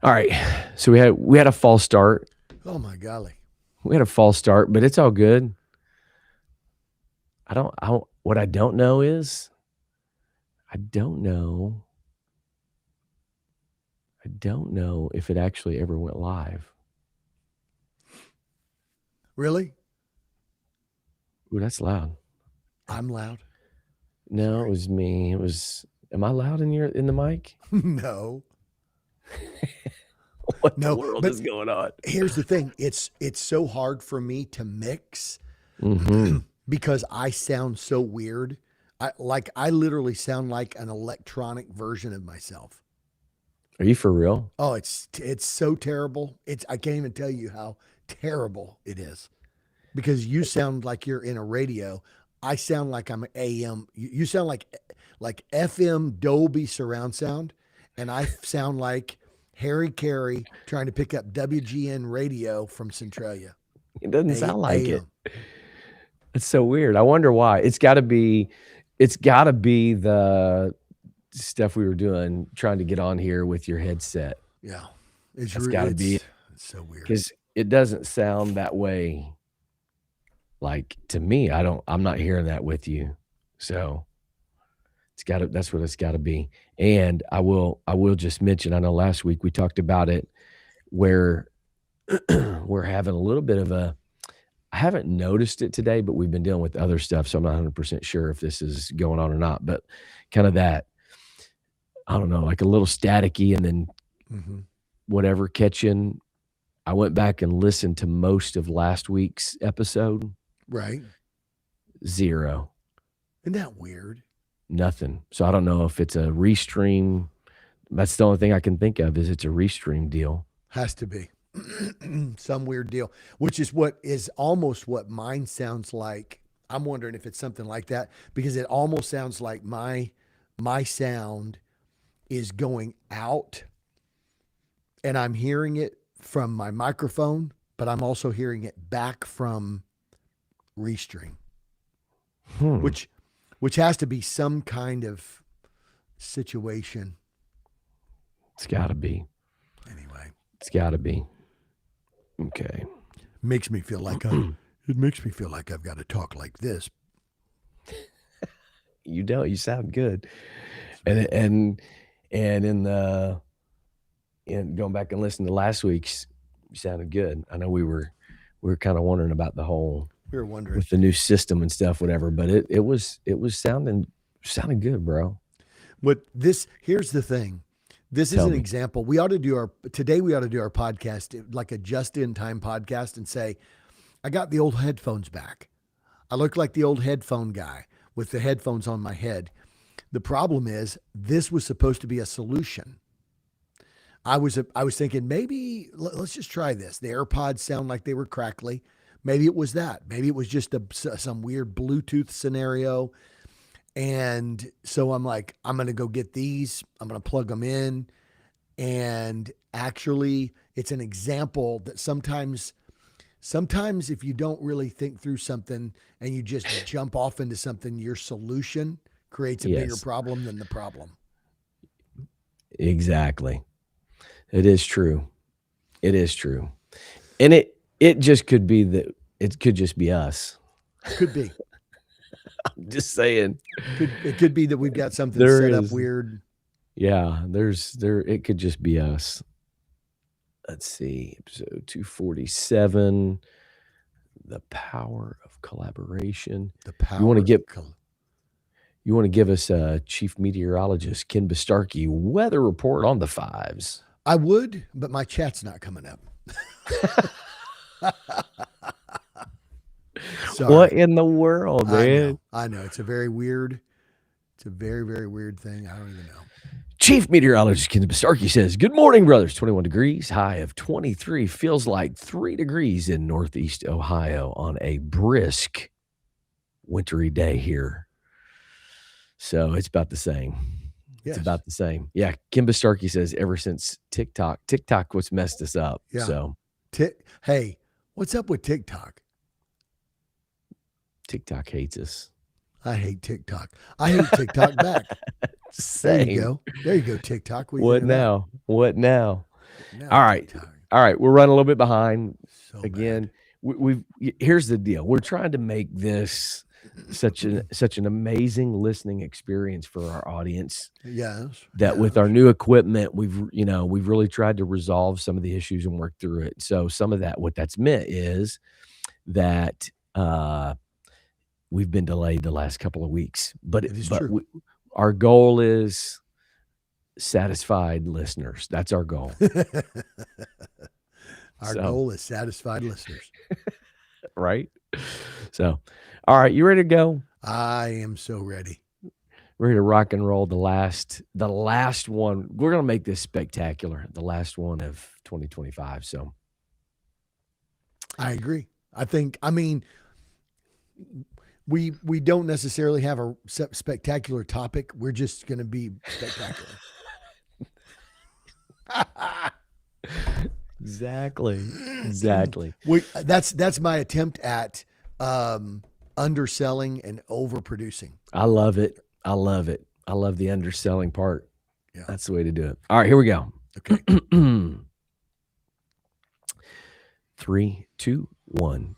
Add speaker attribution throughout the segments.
Speaker 1: All right. So we had a false start.
Speaker 2: Oh my golly.
Speaker 1: We had a false start, but it's all good. What I don't know is I don't know. I don't know if it actually ever went live.
Speaker 2: Really?
Speaker 1: Ooh, that's loud.
Speaker 2: I'm loud.
Speaker 1: No, it
Speaker 2: Sorry.
Speaker 1: was me. Am I loud in the mic?
Speaker 2: No.
Speaker 1: What the
Speaker 2: No,
Speaker 1: world
Speaker 2: but
Speaker 1: is going on?
Speaker 2: here's the thing. It's so hard for me to mix
Speaker 1: Mhm.
Speaker 2: because I sound so weird. I literally sound like an electronic version of myself.
Speaker 1: Are you for real?
Speaker 2: Oh, it's so terrible. It's I can't even tell you how terrible it is. Because you sound like you're in a radio. I sound like I'm AM. You sound like FM Dolby surround sound, and I sound like Harry Carey trying to pick up WGN radio from Centralia.
Speaker 1: It doesn't sound like it.
Speaker 2: AM.
Speaker 1: It's so weird. I wonder why. It's got to be the stuff we were doing trying to get on here with your headset.
Speaker 2: Yeah, it's
Speaker 1: That's got to be
Speaker 2: it's so weird.
Speaker 1: because it doesn't sound that way. Like to me, I'm not hearing that with you. So that's what it's got to be. And I will just mention, I know last week we talked about it where we're having a little bit of I haven't noticed it today, but we've been dealing with other stuff. So I'm not 100% sure if this is going on or not, but kind of that, I don't know, like a little staticky and then
Speaker 2: Hmm.
Speaker 1: whatever catching. I went back and listened to most of last week's episode.
Speaker 2: Right?
Speaker 1: Zero,
Speaker 2: Isn't that weird?
Speaker 1: nothing. So I don't know if it's a restream. That's the only thing I can think of is it's a restream deal.
Speaker 2: Has to be some weird deal, which is what is almost what mine sounds like. I'm wondering if it's something like that because it almost sounds like my sound is going out and I'm hearing it from my microphone, but I'm also hearing it back from Restream,
Speaker 1: Hmm.
Speaker 2: which which has to be some kind of situation.
Speaker 1: It's got to be.
Speaker 2: Anyway,
Speaker 1: It's got to be. Okay.
Speaker 2: makes me feel like it makes me feel like I've got to talk like this.
Speaker 1: You don't. You sound good. And in going back and listening to last week's, you sounded good. I know we were kind of wondering about the whole
Speaker 2: We were wondering.
Speaker 1: with the new system and stuff, whatever. But it was sounding good, bro.
Speaker 2: What this here's the thing. This is
Speaker 1: Tell
Speaker 2: an
Speaker 1: me.
Speaker 2: example. We ought to do our today we ought to do our podcast like a just in time podcast and say, I got the old headphones back. I look like the old headphone guy with the headphones on my head. The problem is this was supposed to be a solution. I was thinking maybe let's just try this. The AirPods sound like they were crackly. Maybe it was that. Maybe it was just some weird Bluetooth scenario. And so I'm like, I'm going to go get these. I'm going to plug them in. And actually, it's an example that sometimes if you don't really think through something and you just jump off into something, your solution creates a bigger
Speaker 1: Yes,
Speaker 2: problem than the problem.
Speaker 1: exactly. It is true. It is true. And it just could be that it could just be us.
Speaker 2: Could be.
Speaker 1: I'm just saying
Speaker 2: It could be that we've got something
Speaker 1: there
Speaker 2: set up
Speaker 1: is
Speaker 2: weird.
Speaker 1: yeah, there it could just be us. Let's see. Episode 247, the power of collaboration.
Speaker 2: The
Speaker 1: You want to
Speaker 2: power
Speaker 1: get
Speaker 2: of
Speaker 1: you want to give us Chief Meteorologist Ken Bastarkey weather report on the fives.
Speaker 2: I would, but my chat's not coming up.
Speaker 1: What
Speaker 2: Sorry.
Speaker 1: in the world,
Speaker 2: I
Speaker 1: man?
Speaker 2: know. I know. It's a very, very weird thing. I don't even know.
Speaker 1: Chief Meteorologist Ken Bastarkey says, "Good morning, brothers. 21 degrees, high of 23. Feels like 3 degrees in Northeast Ohio on a brisk, wintry day here. So it's about the same. It's
Speaker 2: Yes.
Speaker 1: about the same. Yeah, Ken Bastarkey says, ever since TikTok what's messed us up.
Speaker 2: Yeah.
Speaker 1: So
Speaker 2: Hey, what's up with TikTok?
Speaker 1: TikTok hates us.
Speaker 2: I hate TikTok. I hate TikTok back. There you
Speaker 1: Same.
Speaker 2: go. There you go, TikTok. What do you
Speaker 1: What
Speaker 2: think of that?
Speaker 1: now? What now?
Speaker 2: Now
Speaker 1: All
Speaker 2: I'm
Speaker 1: right.
Speaker 2: getting tired.
Speaker 1: All right. We're running a little bit behind
Speaker 2: So
Speaker 1: again. Here's the deal. We're trying to make this such an amazing listening experience for our audience
Speaker 2: Yes.
Speaker 1: that with our new equipment, we've really tried to resolve some of the issues and work through it. So some of that, what that's meant is that we've been delayed the last couple of weeks, but
Speaker 2: It is true.
Speaker 1: our goal is satisfied listeners. That's our goal.
Speaker 2: Our
Speaker 1: So,
Speaker 2: goal is satisfied listeners.
Speaker 1: right? So, all right, you ready to go?
Speaker 2: I am so ready.
Speaker 1: Ready to rock and roll the last one. We're going to make this spectacular. The last one of 2025. So,
Speaker 2: I agree. I mean, we don't necessarily have a spectacular topic. We're just going to be spectacular.
Speaker 1: Exactly.
Speaker 2: That's my attempt at underselling and overproducing.
Speaker 1: I love it. I love the underselling part.
Speaker 2: Yeah.
Speaker 1: That's the way to do it. All right, here we go.
Speaker 2: Okay.
Speaker 1: 3, 2, 1.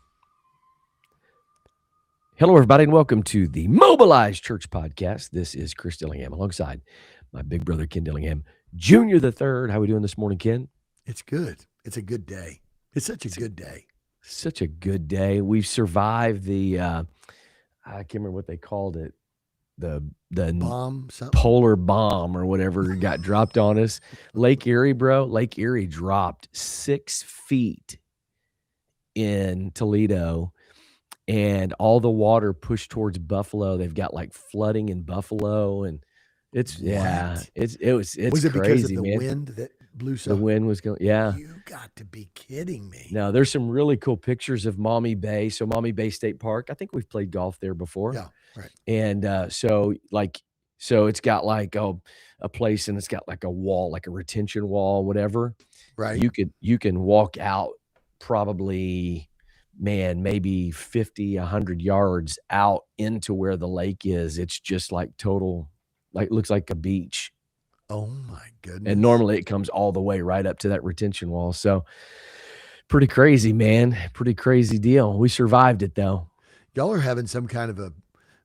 Speaker 1: Hello, everybody, and welcome to the Mobilized Church Podcast. This is Chris Dillingham alongside my big brother, Ken Dillingham, Jr. the Third. How we doing this morning, Ken?
Speaker 2: It's good. It's a good day. It's such a good day.
Speaker 1: Such a good day. We've survived the, I can't remember what they called it, the
Speaker 2: Bomb, something.
Speaker 1: polar bomb or whatever got dropped on us. Lake Erie, bro. Lake Erie dropped 6 feet in Toledo, and all the water pushed towards Buffalo. They've got like flooding in Buffalo, and it's
Speaker 2: What?
Speaker 1: it's
Speaker 2: Was it
Speaker 1: crazy,
Speaker 2: because of the
Speaker 1: man.
Speaker 2: wind that blew so?
Speaker 1: The wind was going, yeah.
Speaker 2: You got to be kidding me.
Speaker 1: No, there's some really cool pictures of Maumee Bay. So Maumee Bay State Park, I think we've played golf there before.
Speaker 2: Yeah, right.
Speaker 1: And so it's got like a place, and it's got like a wall, like a retention wall, whatever.
Speaker 2: Right.
Speaker 1: You can walk out probably, man, maybe 50, 100 yards out into where the lake is. It's just like total, like looks like a beach.
Speaker 2: Oh my goodness.
Speaker 1: And normally it comes all the way right up to that retention wall. So pretty crazy, man. Pretty crazy deal. We survived it though.
Speaker 2: Y'all are having some kind of a,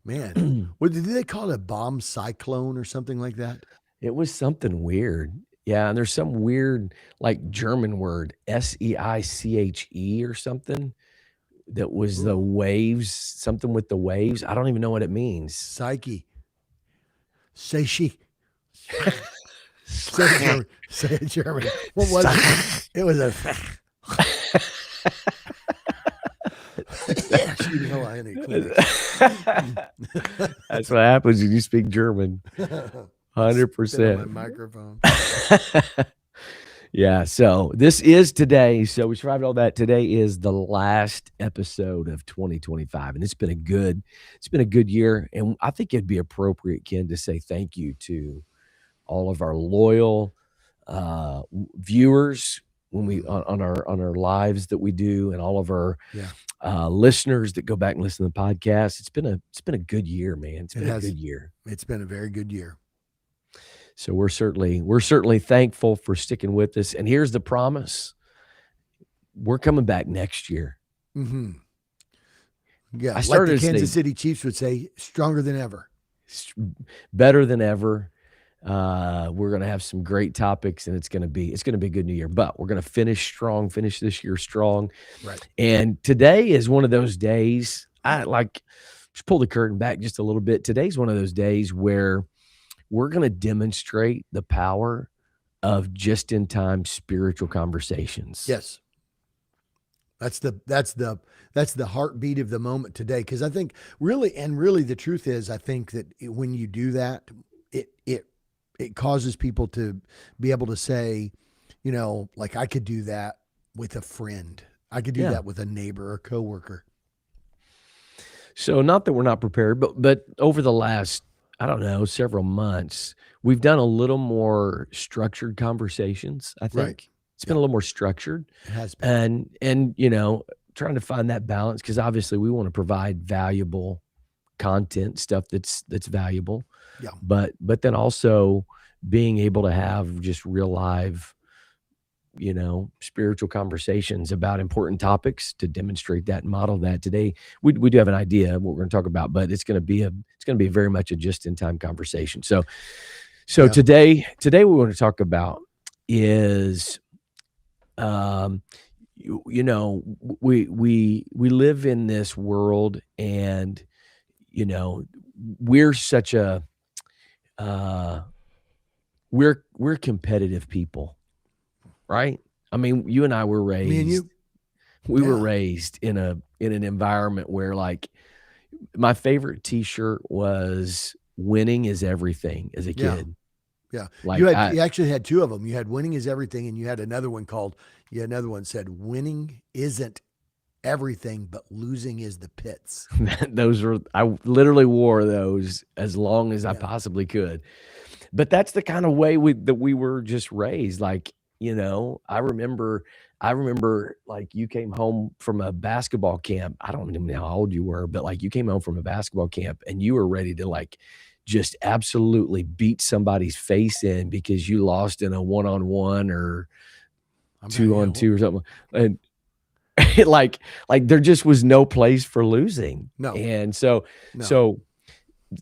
Speaker 2: man, what did they call it? A bomb cyclone or something like that?
Speaker 1: It was something weird. Yeah, and there's some weird like German word, Seiche or something, that was the waves, something with the waves. I don't even know what it means.
Speaker 2: Psyche. Say she. Say it German. Say it German. What was it? It was a. Excuse me, hold on, I need to clean it.
Speaker 1: That's what happens when you speak German.
Speaker 2: Spit on
Speaker 1: 100%.
Speaker 2: my microphone.
Speaker 1: Yeah, so this is today. So we survived all that. Today is the last episode of 2025, and it's been a good year. And I think it'd be appropriate, Ken, to say thank you to all of our loyal viewers when we on our lives that we do, and all of our listeners that go back and listen to the podcast. It's been a good year, man. It's been a good year.
Speaker 2: It's been a very good year.
Speaker 1: So we're certainly thankful for sticking with us. And here's the promise: we're coming back next year.
Speaker 2: Mm-hmm. Yeah,
Speaker 1: I started
Speaker 2: like the Kansas City Chiefs would say, stronger than ever,
Speaker 1: better than ever. We're gonna have some great topics, and it's gonna be a good new year. But we're gonna finish this year strong.
Speaker 2: Right.
Speaker 1: And today is one of those days. Just pull the curtain back just a little bit. Today's one of those days where we're going to demonstrate the power of just-in-time spiritual conversations.
Speaker 2: Yes. That's the heartbeat of the moment today. Because I think really the truth is, I think that when you do that, it causes people to be able to say, you know, like I could do that with a friend. I could do that with a neighbor or coworker.
Speaker 1: So not that we're not prepared, but over the last, I don't know, several months, we've done a little more structured conversations. I think it's been a little more structured.
Speaker 2: It has been.
Speaker 1: And you know, trying to find that balance, because obviously we want to provide valuable content, stuff that's valuable.
Speaker 2: Yeah.
Speaker 1: But then also being able to have just real live spiritual conversations about important topics to demonstrate that and model that. Today, we do have an idea of what we're going to talk about, but it's going to be very much a just in time conversation. So
Speaker 2: Yeah.
Speaker 1: today what we want to talk about is, um, we live in this world, and we're such a uh, we're competitive people, right? I mean, you and I were
Speaker 2: Me and
Speaker 1: raised
Speaker 2: you.
Speaker 1: we were
Speaker 2: Yeah.
Speaker 1: raised in an environment where, like, my favorite T-shirt was "Winning is everything" as a
Speaker 2: Yeah.
Speaker 1: kid.
Speaker 2: Yeah.
Speaker 1: Like,
Speaker 2: You actually had two of them. You had winning is everything, and you had another one called, you had another one said winning isn't everything, but losing is the pits.
Speaker 1: I literally wore those as long as I
Speaker 2: Yeah.
Speaker 1: possibly could. But that's the kind of way we were just raised. Like, I remember, like, you came home from a basketball camp. I don't even know how old you were, but, like, you came home from a basketball camp and you were ready to, like, just absolutely beat somebody's face in because you lost in a one-on-one or
Speaker 2: I'm not, yeah.
Speaker 1: 2-on-2 or something. And like there just was no place for losing.
Speaker 2: No,
Speaker 1: And so
Speaker 2: no.
Speaker 1: so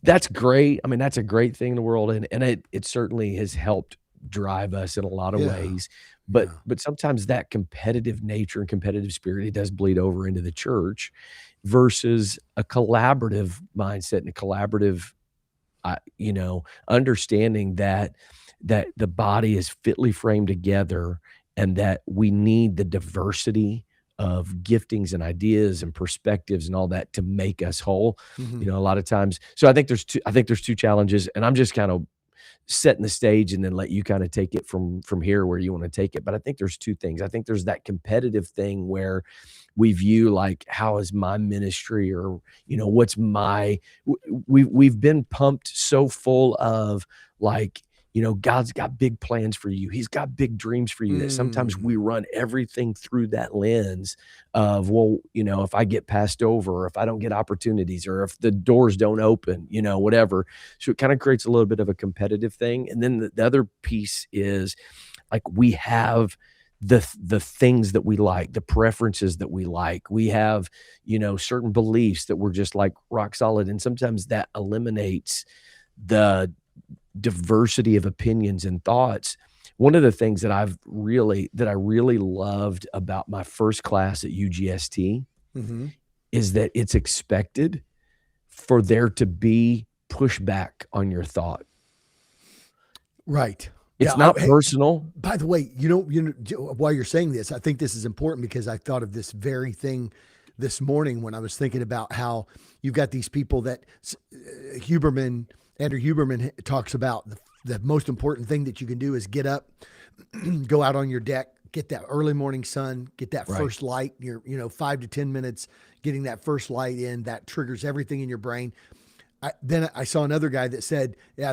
Speaker 1: that's great. I mean, that's a great thing in the world, and it certainly has helped drive us in a lot of
Speaker 2: Yeah.
Speaker 1: ways. But
Speaker 2: Yeah.
Speaker 1: but sometimes that competitive nature and competitive spirit, it does bleed over into the church versus a collaborative mindset and a collaborative, understanding that the body is fitly framed together, and that we need the diversity of giftings and ideas and perspectives and all that to make us whole.
Speaker 2: Hmm.
Speaker 1: A lot of times. So I think there's two challenges, and I'm just kind of setting the stage and then let you kind of take it from here where you want to take it. But I think there's two things. I think there's that competitive thing where we view, like, how is my ministry, or what's my we've been pumped so full of, like, God's got big plans for you. He's got big dreams for you, that sometimes
Speaker 2: Mm.
Speaker 1: we run everything through that lens of, well, if I get passed over, or if I don't get opportunities, or if the doors don't open, whatever. So it kind of creates a little bit of a competitive thing. And then the other piece is, like, we have the things that we like, the preferences that we like. We have, certain beliefs that we're just, like, rock solid. And sometimes that eliminates the diversity of opinions and thoughts. One of the things that I really loved about my first class at UGST
Speaker 2: Hmm.
Speaker 1: is that it's expected for there to be pushback on your thought.
Speaker 2: Right. Yeah.
Speaker 1: It's not
Speaker 2: Hey,
Speaker 1: personal.
Speaker 2: by the way, while you're saying this, I think this is important because I thought of this very thing this morning when I was thinking about how you've got these people that Huberman, Andrew Huberman talks about the most important thing that you can do is get up, go out on your deck, get that early morning sun, get that
Speaker 1: Right.
Speaker 2: first light. You're, 5 to 10 minutes getting that first light in, that triggers everything in your brain. Then I saw another guy that said, "Yeah,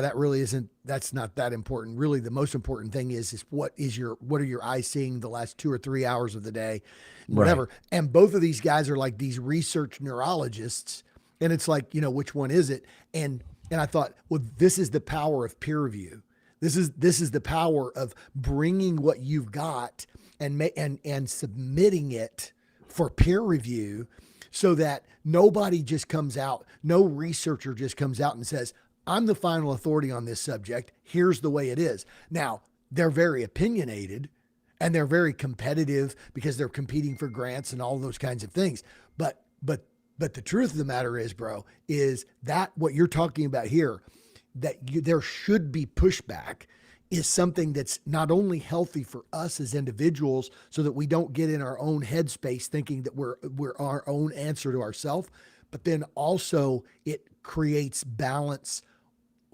Speaker 2: that's not that important. Really, the most important thing is what are your eyes seeing the last 2 or 3 hours of the day, and
Speaker 1: Right.
Speaker 2: whatever." And both of these guys are like these research neurologists, and it's like, which one is it? And I thought, well, this is the power of peer review. This is the power of bringing what you've got and submitting it for peer review, so that nobody just comes out, no researcher just comes out and says, "I'm the final authority on this subject. Here's the way it is." Now, they're very opinionated and they're very competitive because they're competing for grants and all those kinds of things. But the truth of the matter is, bro, is that what you're talking about here, there should be pushback, is something that's not only healthy for us as individuals so that we don't get in our own headspace thinking that we're our own answer to ourselves, but then also it creates balance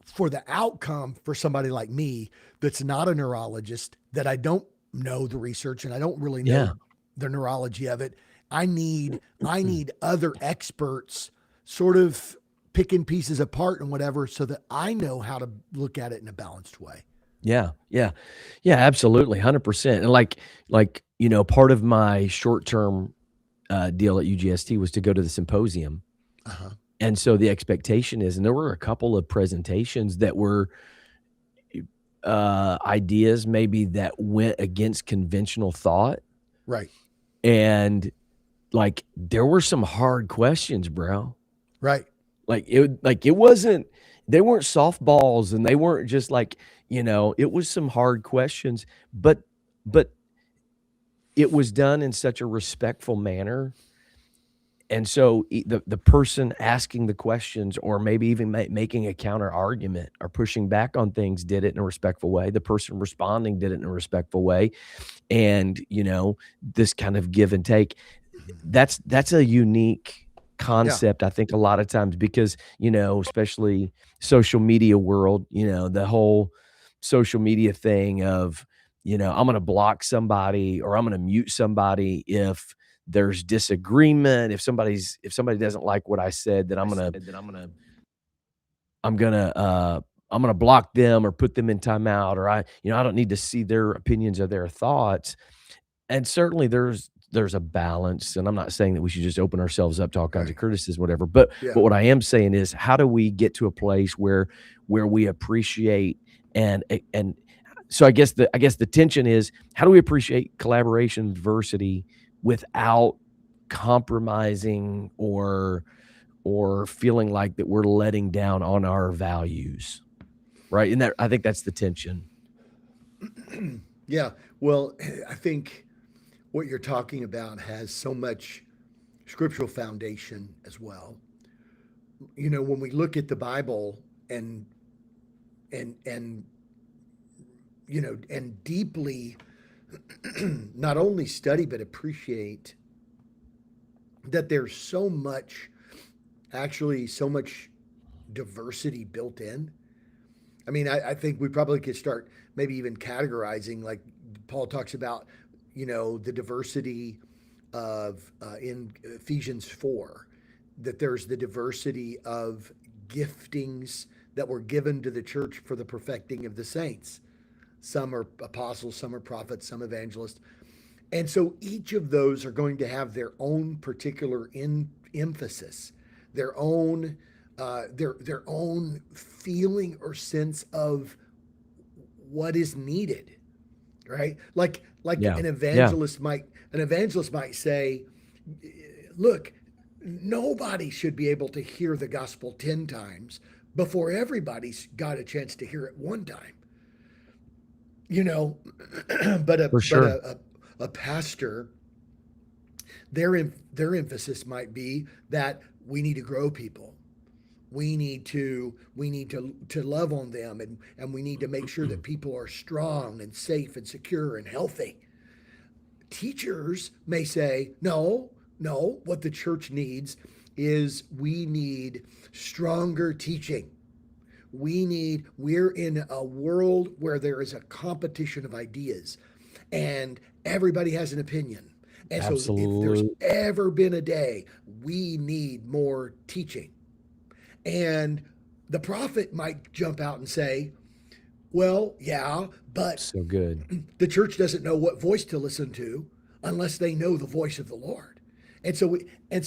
Speaker 2: for the outcome for somebody like me that's not a neurologist, that I don't know the research and I don't really know
Speaker 1: Yeah.
Speaker 2: the neurology of it. I need other experts sort of picking pieces apart and whatever, so that I know how to look at it in a balanced way.
Speaker 1: Yeah. Yeah. Yeah, absolutely. 100%. And, like, part of my short-term deal at UGST was to go to the symposium.
Speaker 2: Uh-huh.
Speaker 1: And so the expectation is, and there were a couple of presentations that were ideas maybe that went against conventional thought,
Speaker 2: Right.
Speaker 1: and, like, there were some hard questions, bro.
Speaker 2: Right.
Speaker 1: It wasn't they weren't softballs, and they weren't just like, it was some hard questions, but it was done in such a respectful manner. And so the person asking the questions, or maybe even making a counter argument or pushing back on things, did it in a respectful way. The person responding did it in a respectful way. And, this kind of give and take, that's a unique
Speaker 2: Yeah.
Speaker 1: concept, I think, a lot of times, because, especially social media world, the whole social media thing of, I'm going to block somebody, or I'm going to mute somebody if there's disagreement. If somebody doesn't like what I said, then I'm gonna I'm gonna block them or put them in timeout, or I don't need to see their opinions or their thoughts. And certainly there's a balance, and I'm not saying that we should just open ourselves up to all kinds of
Speaker 2: Right.
Speaker 1: criticism, whatever. But
Speaker 2: Yeah.
Speaker 1: but what I am saying is, how do we get to a place where we appreciate, and so I guess the tension is, how do we appreciate collaboration, diversity, without compromising, or feeling like that we're letting down on our values, right? And that, I think, that's the tension.
Speaker 2: Yeah. Well, I think what you're talking about has so much scriptural foundation as well. When we look at the Bible and and deeply not only study but appreciate that there's so much diversity built in. I mean, I think we probably could start maybe even categorizing, like Paul talks about, the diversity of in Ephesians 4, that there's the diversity of giftings that were given to the church for the perfecting of the saints. Some are apostles, some are prophets, some evangelists. And so each of those are going to have their own particular emphasis, their own their own feeling or sense of what is needed, right? Like
Speaker 1: Yeah. Yeah.
Speaker 2: an evangelist might say, look, nobody should be able to hear the gospel 10 times before everybody's got a chance to hear it one time. You know, but a
Speaker 1: For
Speaker 2: but
Speaker 1: sure.
Speaker 2: a pastor, their emphasis might be that we need to grow people. We need to love on them, and we need to make sure that people are strong and safe and secure and healthy. Teachers may say, no, no, what the church needs is we need stronger teaching. We're in a world where there is a competition of ideas, and everybody has an opinion. And so if there's
Speaker 1: Absolutely.
Speaker 2: ever been a day, we need more teaching. And the prophet might jump out and say, well, yeah, but
Speaker 1: So good.
Speaker 2: the church doesn't know what voice to listen to unless they know the voice of the Lord. And so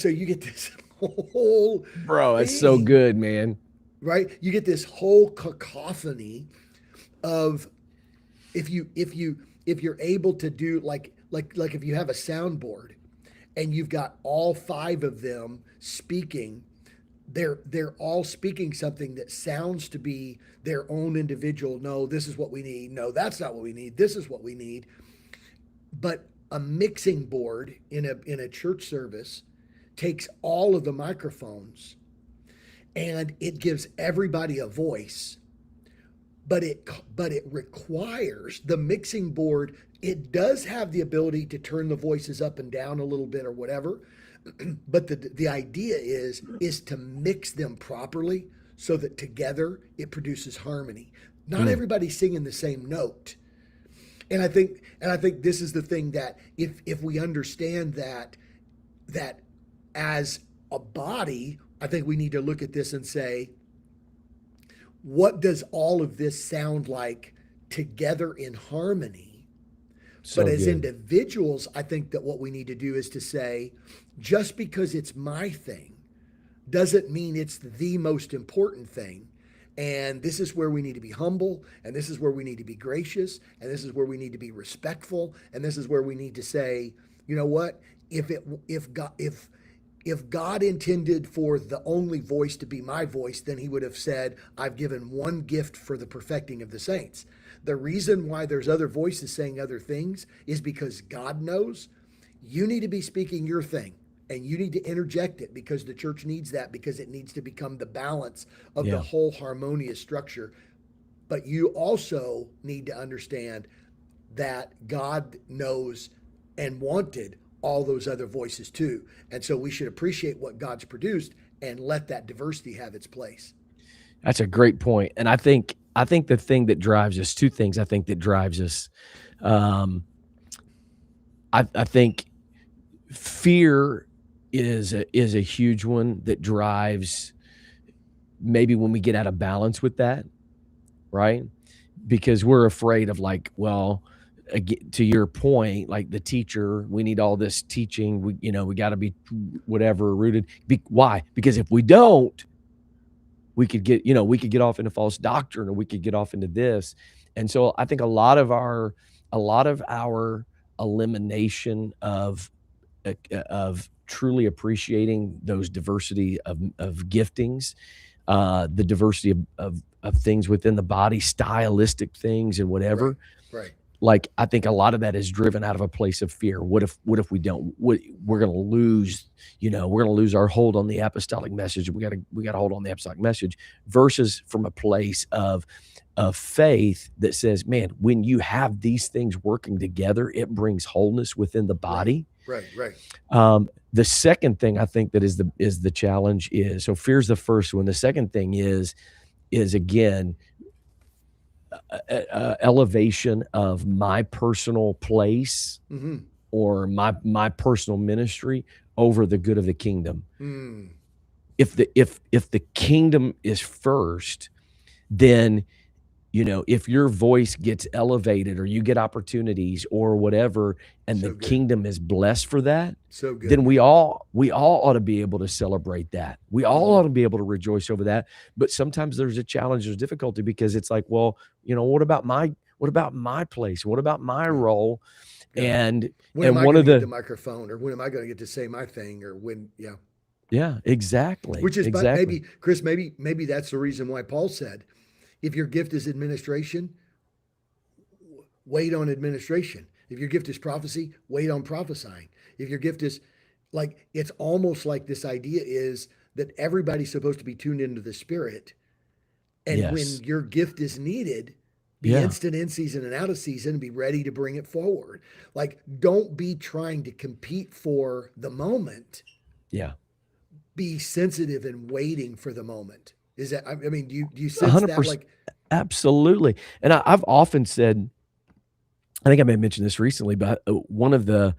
Speaker 2: you get this whole
Speaker 1: Bro, it's so
Speaker 2: thing,
Speaker 1: good, man.
Speaker 2: right? You get this whole cacophony of if you're able to do like if you have a soundboard and you've got all five of them speaking, they're all speaking something that sounds to be their own individual. No, this is what we need. No, that's not what we need. This is what we need. But a mixing board in a church service takes all of the microphones and it gives everybody a voice, but it requires the mixing board. It does have the ability to turn the voices up and down a little bit or whatever, but the idea is to mix them properly so that together it produces harmony. Not
Speaker 1: Mm.
Speaker 2: everybody's singing the same note. And I think this is the thing, that if we understand that as a body, I think we need to look at this and say, what does all of this sound like together in harmony? But
Speaker 1: So
Speaker 2: as
Speaker 1: good.
Speaker 2: individuals, I think that what we need to do is to say, just because it's my thing doesn't mean it's the most important thing. And this is where we need to be humble, and this is where we need to be gracious, and this is where we need to be respectful, and this is where we need to say, you know what? If God intended for the only voice to be my voice, then he would have said, I've given one gift for the perfecting of the saints. The reason why there's other voices saying other things is because God knows you need to be speaking your thing, and you need to interject it because the church needs that, because it needs to become the balance of the
Speaker 1: Yeah.
Speaker 2: whole harmonious structure. But you also need to understand that God knows and wanted all those other voices too. And so we should appreciate what God's produced and let that diversity have its place.
Speaker 1: That's a great point. And I think the thing that drives us, two things I think that drives us. I think fear is a huge one that drives maybe when we get out of balance with that, right? Because we're afraid of, like, well, to your point, like the teacher, we need all this teaching. We got to be whatever rooted. Why? Because if we don't, we could get off into false doctrine, or we could get off into this. And so I think a lot of our elimination of truly appreciating those diversity of giftings, the diversity of things within the body, stylistic things and
Speaker 2: Right,
Speaker 1: whatever.
Speaker 2: right.
Speaker 1: Like, I think a lot of that is driven out of a place of fear. What if we don't? We're going to lose. We're going to lose our hold on the apostolic message. We got to hold on the apostolic message, versus from a place of faith that says, man, when you have these things working together, it brings wholeness within the
Speaker 2: Right,
Speaker 1: body.
Speaker 2: right, right.
Speaker 1: The second thing I think that is the challenge is, so fear's the first one. The second thing is again, elevation of my personal place,
Speaker 2: Mm-hmm.
Speaker 1: or my personal ministry over the good of the kingdom.
Speaker 2: Mm.
Speaker 1: If the kingdom is first, then, if your voice gets elevated, or you get opportunities or whatever, and the
Speaker 2: So good.
Speaker 1: kingdom is blessed for that,
Speaker 2: So good,
Speaker 1: then we
Speaker 2: man.
Speaker 1: all we all ought to be able to celebrate that. We all
Speaker 2: Mm-hmm.
Speaker 1: ought to be able to rejoice over that. But sometimes there's a challenge, there's difficulty, because it's like, well, what about my place? What about my
Speaker 2: Yeah,
Speaker 1: role?
Speaker 2: yeah.
Speaker 1: And
Speaker 2: When am
Speaker 1: and
Speaker 2: I
Speaker 1: one
Speaker 2: going
Speaker 1: of
Speaker 2: to get
Speaker 1: the
Speaker 2: the microphone, or when am I going to get to say my thing, or when? Yeah.
Speaker 1: Yeah, exactly.
Speaker 2: Which is, but
Speaker 1: Exactly.
Speaker 2: maybe, Chris, maybe that's the reason why Paul said, if your gift is administration, wait on administration. If your gift is prophecy, wait on prophesying. If your gift is, like, it's almost like this idea is that everybody's supposed to be tuned into the spirit. And when
Speaker 1: Yes.
Speaker 2: your gift is needed, be
Speaker 1: Yeah.
Speaker 2: instant in season and out of season and be ready to bring it forward. Like, don't be trying to compete for the moment.
Speaker 1: Yeah.
Speaker 2: Be sensitive and waiting for the moment. Is that, I mean, do you sense that?
Speaker 1: 100%.
Speaker 2: Like,
Speaker 1: Absolutely. And I've often said, I think I may have mentioned this recently, but one of the,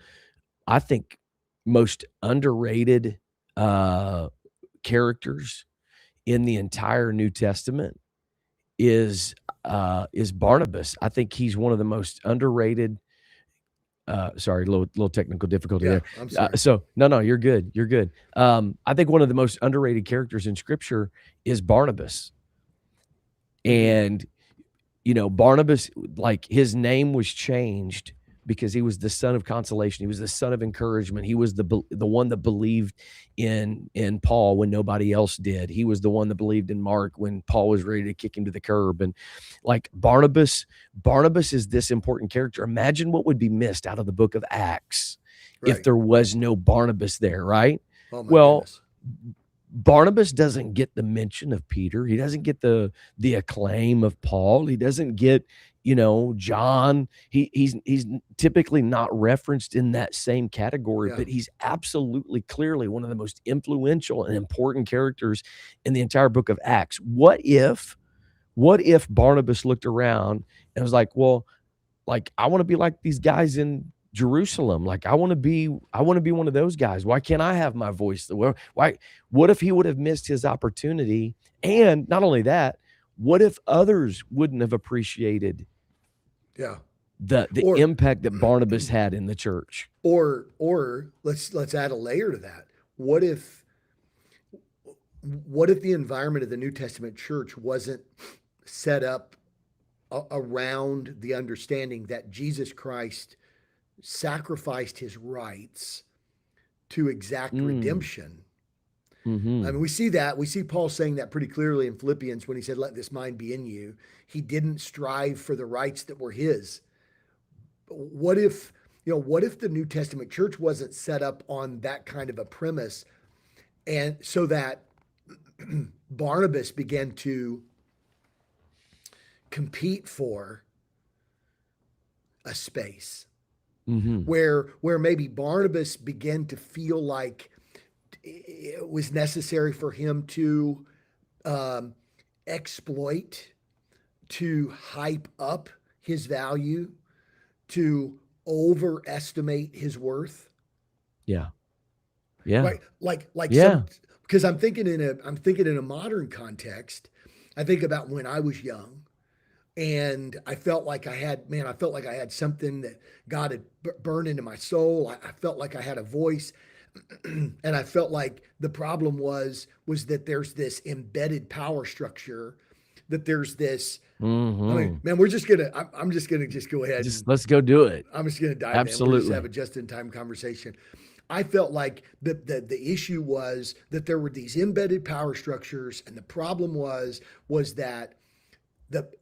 Speaker 1: I think, most underrated uh, characters in the entire New Testament is Barnabas. I think he's one of the most underrated. Sorry, little technical difficulty
Speaker 2: yeah,
Speaker 1: there.
Speaker 2: I'm sorry.
Speaker 1: So no, you're good. You're good. I think one of the most underrated characters in Scripture is Barnabas.
Speaker 2: Mm-hmm.
Speaker 1: And Barnabas, like, his name was changed because he was the son of consolation. He was the son of encouragement. He was the one that believed in Paul when nobody else did. He was the one that believed in Mark when Paul was ready to kick him to the curb. And, like, Barnabas is this important character. Imagine what would be missed out of the book of Acts if
Speaker 2: Right.
Speaker 1: there was no Barnabas there, right?
Speaker 2: Oh my
Speaker 1: Well,
Speaker 2: goodness.
Speaker 1: Barnabas doesn't get the mention of Peter. He doesn't get the acclaim of Paul. He doesn't get, John. He's typically not referenced in that same category,
Speaker 2: Yeah.
Speaker 1: but he's absolutely clearly one of the most influential and important characters in the entire book of Acts. What if Barnabas looked around and was like, well, like, I want to be like these guys in Jerusalem. Like, I want to be one of those guys. Why can't I have my voice? Why? What if he would have missed his opportunity? And not only that, what if others wouldn't have appreciated
Speaker 2: Yeah.
Speaker 1: the
Speaker 2: Or
Speaker 1: impact that Barnabas had in the church?
Speaker 2: or let's add a layer to that. What if what if the environment of the New Testament church wasn't set up around the understanding that Jesus Christ sacrificed his rights to exact
Speaker 1: Mm.
Speaker 2: redemption? I mean,
Speaker 1: Mhm.
Speaker 2: we see that. We see Paul saying that pretty clearly in Philippians when he said, "Let this mind be in you." He didn't strive for the rights that were his. But what if, what if the New Testament church wasn't set up on that kind of a premise, and so that Barnabas began to compete for a space
Speaker 1: Mhm.
Speaker 2: where maybe Barnabas began to feel like it was necessary for him to um, exploit, to hype up his value, to overestimate his worth,
Speaker 1: Yeah. Yeah.
Speaker 2: right? Like some,
Speaker 1: Yeah.
Speaker 2: because I'm thinking in a modern context. I think about when I was young and I felt like I felt like I had something that God had burned into my soul. I felt like I had a voice, and I felt like the problem was that there's this embedded power structure, that there's this. I mean,
Speaker 1: Mhm.
Speaker 2: man, we're just gonna. I'm just gonna just go ahead
Speaker 1: Just
Speaker 2: and
Speaker 1: let's go do it.
Speaker 2: I'm just gonna dive in. We're just have a
Speaker 1: Absolutely.
Speaker 2: just in time conversation. I felt like the issue was that there were these embedded power structures, and the problem was that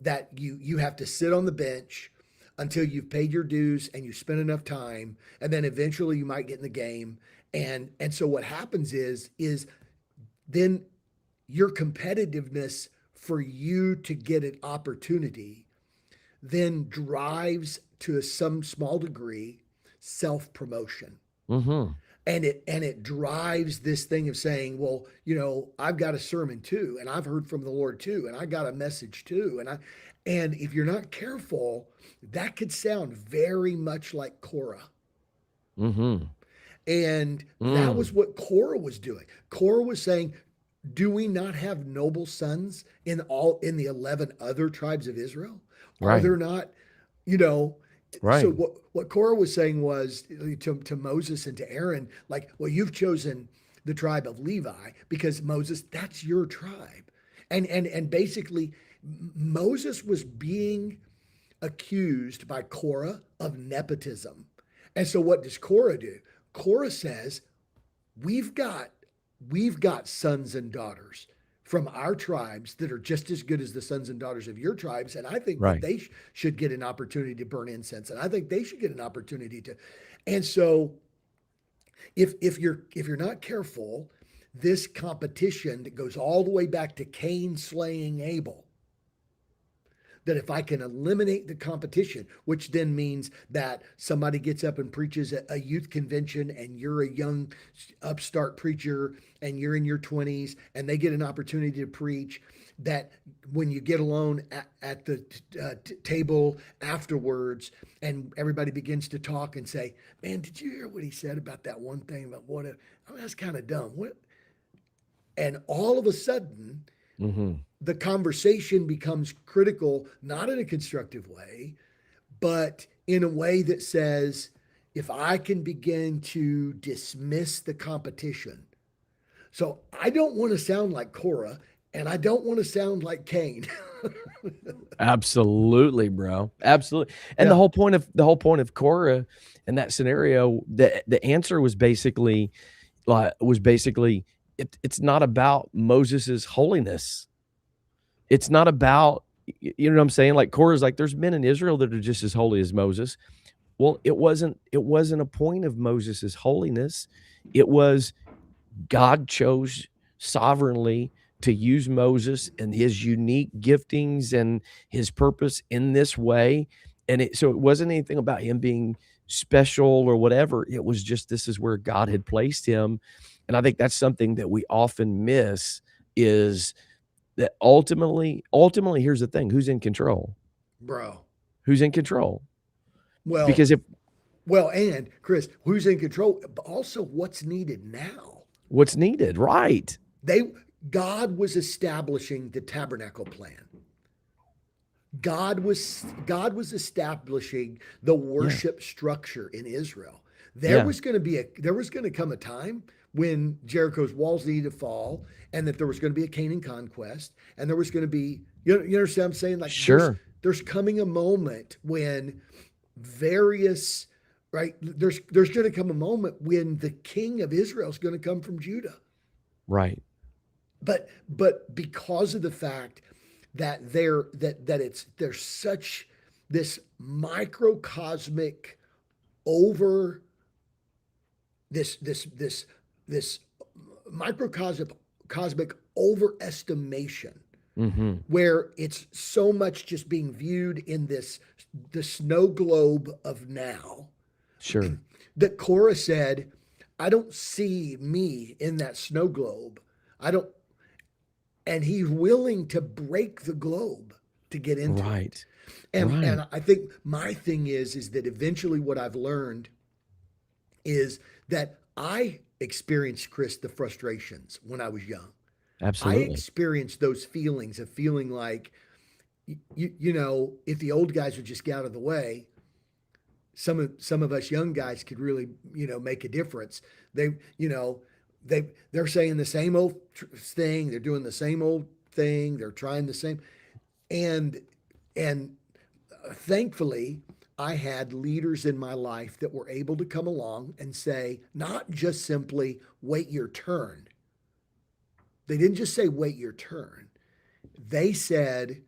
Speaker 2: that you have to sit on the bench until you've paid your dues and you spend enough time, and then eventually you might get in the game. And so what happens is then your competitiveness for you to get an opportunity then drives to some small degree self promotion,
Speaker 1: Mhm.
Speaker 2: and it drives this thing of saying, well, I've got a sermon too, and I've heard from the Lord too, and I got a message too, and if you're not careful, that could sound very much like Korah.
Speaker 1: Mhm.
Speaker 2: And that was
Speaker 1: Mm.
Speaker 2: what Korah was doing. Korah was saying, do we not have noble sons in the 11 other tribes of Israel? Are
Speaker 1: Right.
Speaker 2: there not, you know, so
Speaker 1: Right.
Speaker 2: what Korah was saying was to Moses and to Aaron, like, well, you've chosen the tribe of Levi because Moses, that's your tribe. And basically Moses was being accused by Korah of nepotism. And so what does Korah do? Korah says, we've got we've got sons and daughters from our tribes that are just as good as the sons and daughters of your tribes, and I think that
Speaker 1: Right.
Speaker 2: they should get an opportunity to burn incense, and I think they should get an opportunity to. And so if you're not careful, this competition that goes all the way back to Cain slaying Abel, that if I can eliminate the competition, which then means that somebody gets up and preaches at a youth convention and you're a young upstart preacher and you're in your 20s and they get an opportunity to preach, that when you get alone at the table afterwards and everybody begins to talk and say, man, did you hear what he said about that one thing about I mean, that's kind of dumb. What? And all of a sudden,
Speaker 1: Mhm.
Speaker 2: the conversation becomes critical, not in a constructive way, but in a way that says, if I can begin to dismiss the competition. So I don't want to sound like Korah and I don't want to sound like Cain.
Speaker 1: Absolutely, bro. Absolutely. And
Speaker 2: Yeah,
Speaker 1: the whole point of Korah in that scenario, the answer was basically it's not about Moses's holiness. It's not about you know what I'm saying? Like Korah's like there's men in Israel that are just as holy as Moses. Well, it wasn't a point of Moses's holiness. It was God chose sovereignly to use Moses and his unique giftings and his purpose in this way. And so it wasn't anything about him being special or whatever. It was just this is where God had placed him. And I think that's something that we often miss is that ultimately, here's the thing, who's in control?
Speaker 2: bro.
Speaker 1: Who's in control?
Speaker 2: Well,
Speaker 1: Because if
Speaker 2: and Chris, who's in control? But also what's needed now.
Speaker 1: what's needed, right?
Speaker 2: They God was establishing the tabernacle plan. God was establishing the
Speaker 1: Yeah.
Speaker 2: worship structure in Israel.
Speaker 1: Yeah.
Speaker 2: There was going to come a time when Jericho's walls needed to fall, and that there was going to be a Canaan conquest, and there was going to be, you understand what I'm saying? Like
Speaker 1: Sure.
Speaker 2: there's coming a moment when various right there's going to come a moment when the king of Israel is going to come from Judah.
Speaker 1: Right.
Speaker 2: But because of the fact that there's such this microcosmic over this microcosmic cosmic overestimation,
Speaker 1: Mm-hmm.
Speaker 2: where it's so much just being viewed in the snow globe of now,
Speaker 1: Sure.
Speaker 2: that Korah said, I don't see me in that snow globe. I don't, and he's willing to break the globe to get into it.
Speaker 1: Right.
Speaker 2: And
Speaker 1: Right.
Speaker 2: I think my thing is that eventually what I've learned is that I experienced, Chris, the frustrations when I was young. I
Speaker 1: Absolutely.
Speaker 2: experienced those feelings of feeling like, if the old guys would just get out of the way, some of us young guys could really, make a difference. They, you know, they're saying the same old thing. They're doing the same old thing. They're trying the same, and and thankfully, I had leaders in my life that were able to come along and say, not just simply wait your turn. They didn't just say wait your turn. They said,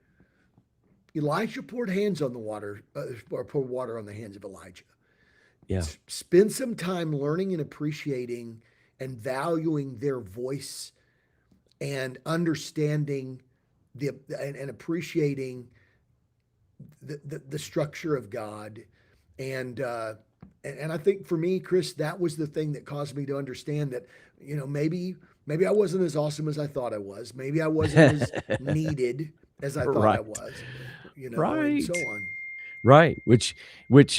Speaker 2: Elijah poured hands on the water, or poured water on the hands of Elijah.
Speaker 1: Yeah.
Speaker 2: Spend some time learning and appreciating and valuing their voice, and understanding and appreciating the structure of God. And and I think for me, Chris, that was the thing that caused me to understand that, maybe I wasn't as awesome as I thought I was. Maybe I wasn't as needed as I thought I
Speaker 1: Right.
Speaker 2: was, and so
Speaker 1: Right.
Speaker 2: on.
Speaker 1: Right. Which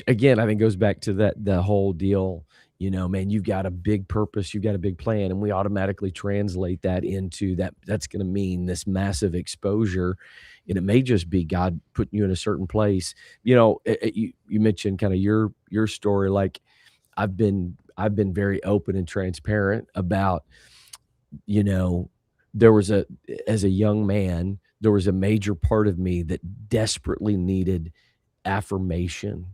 Speaker 1: again, I think goes back to the whole deal, man, you've got a big purpose, you've got a big plan, and we automatically translate that into that's going to mean this massive exposure. And it may just be God putting you in a certain place. You mentioned kind of your story. Like I've been very open and transparent about, you know, there was as a young man, there was a major part of me that desperately needed affirmation,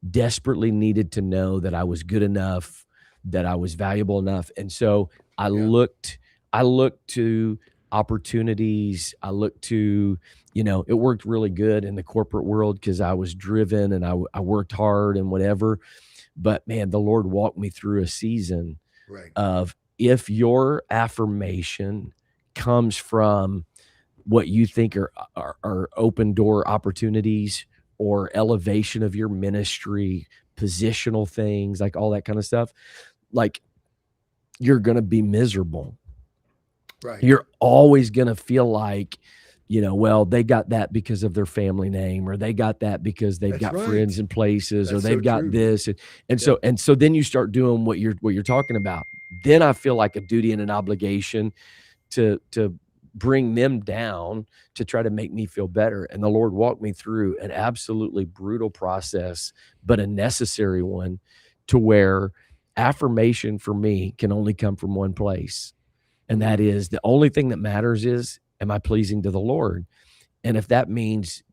Speaker 1: desperately needed to know that I was good enough, that I was valuable enough. And so I
Speaker 2: Yeah.
Speaker 1: looked I looked to opportunities. I looked to, it worked really good in the corporate world because I was driven and I worked hard and whatever. But man, the Lord walked me through a season
Speaker 2: Right.
Speaker 1: of, if your affirmation comes from what you think are open door opportunities or elevation of your ministry, positional things, like all that kind of stuff, like, you're going to be miserable.
Speaker 2: Right.
Speaker 1: You're always going to feel like, well, they got that because of their family name, or they got that because they've
Speaker 2: That's
Speaker 1: got friends
Speaker 2: right.
Speaker 1: in places, or
Speaker 2: That's so
Speaker 1: they've got
Speaker 2: true.
Speaker 1: this. And
Speaker 2: Yep.
Speaker 1: so then you start doing what you're talking about. Then I feel like a duty and an obligation to bring them down to try to make me feel better. And the Lord walked me through an absolutely brutal process, but a necessary one, to where affirmation for me can only come from one place. And that
Speaker 2: Mm.
Speaker 1: is, the only thing that matters is, am I pleasing to the Lord? And if that means,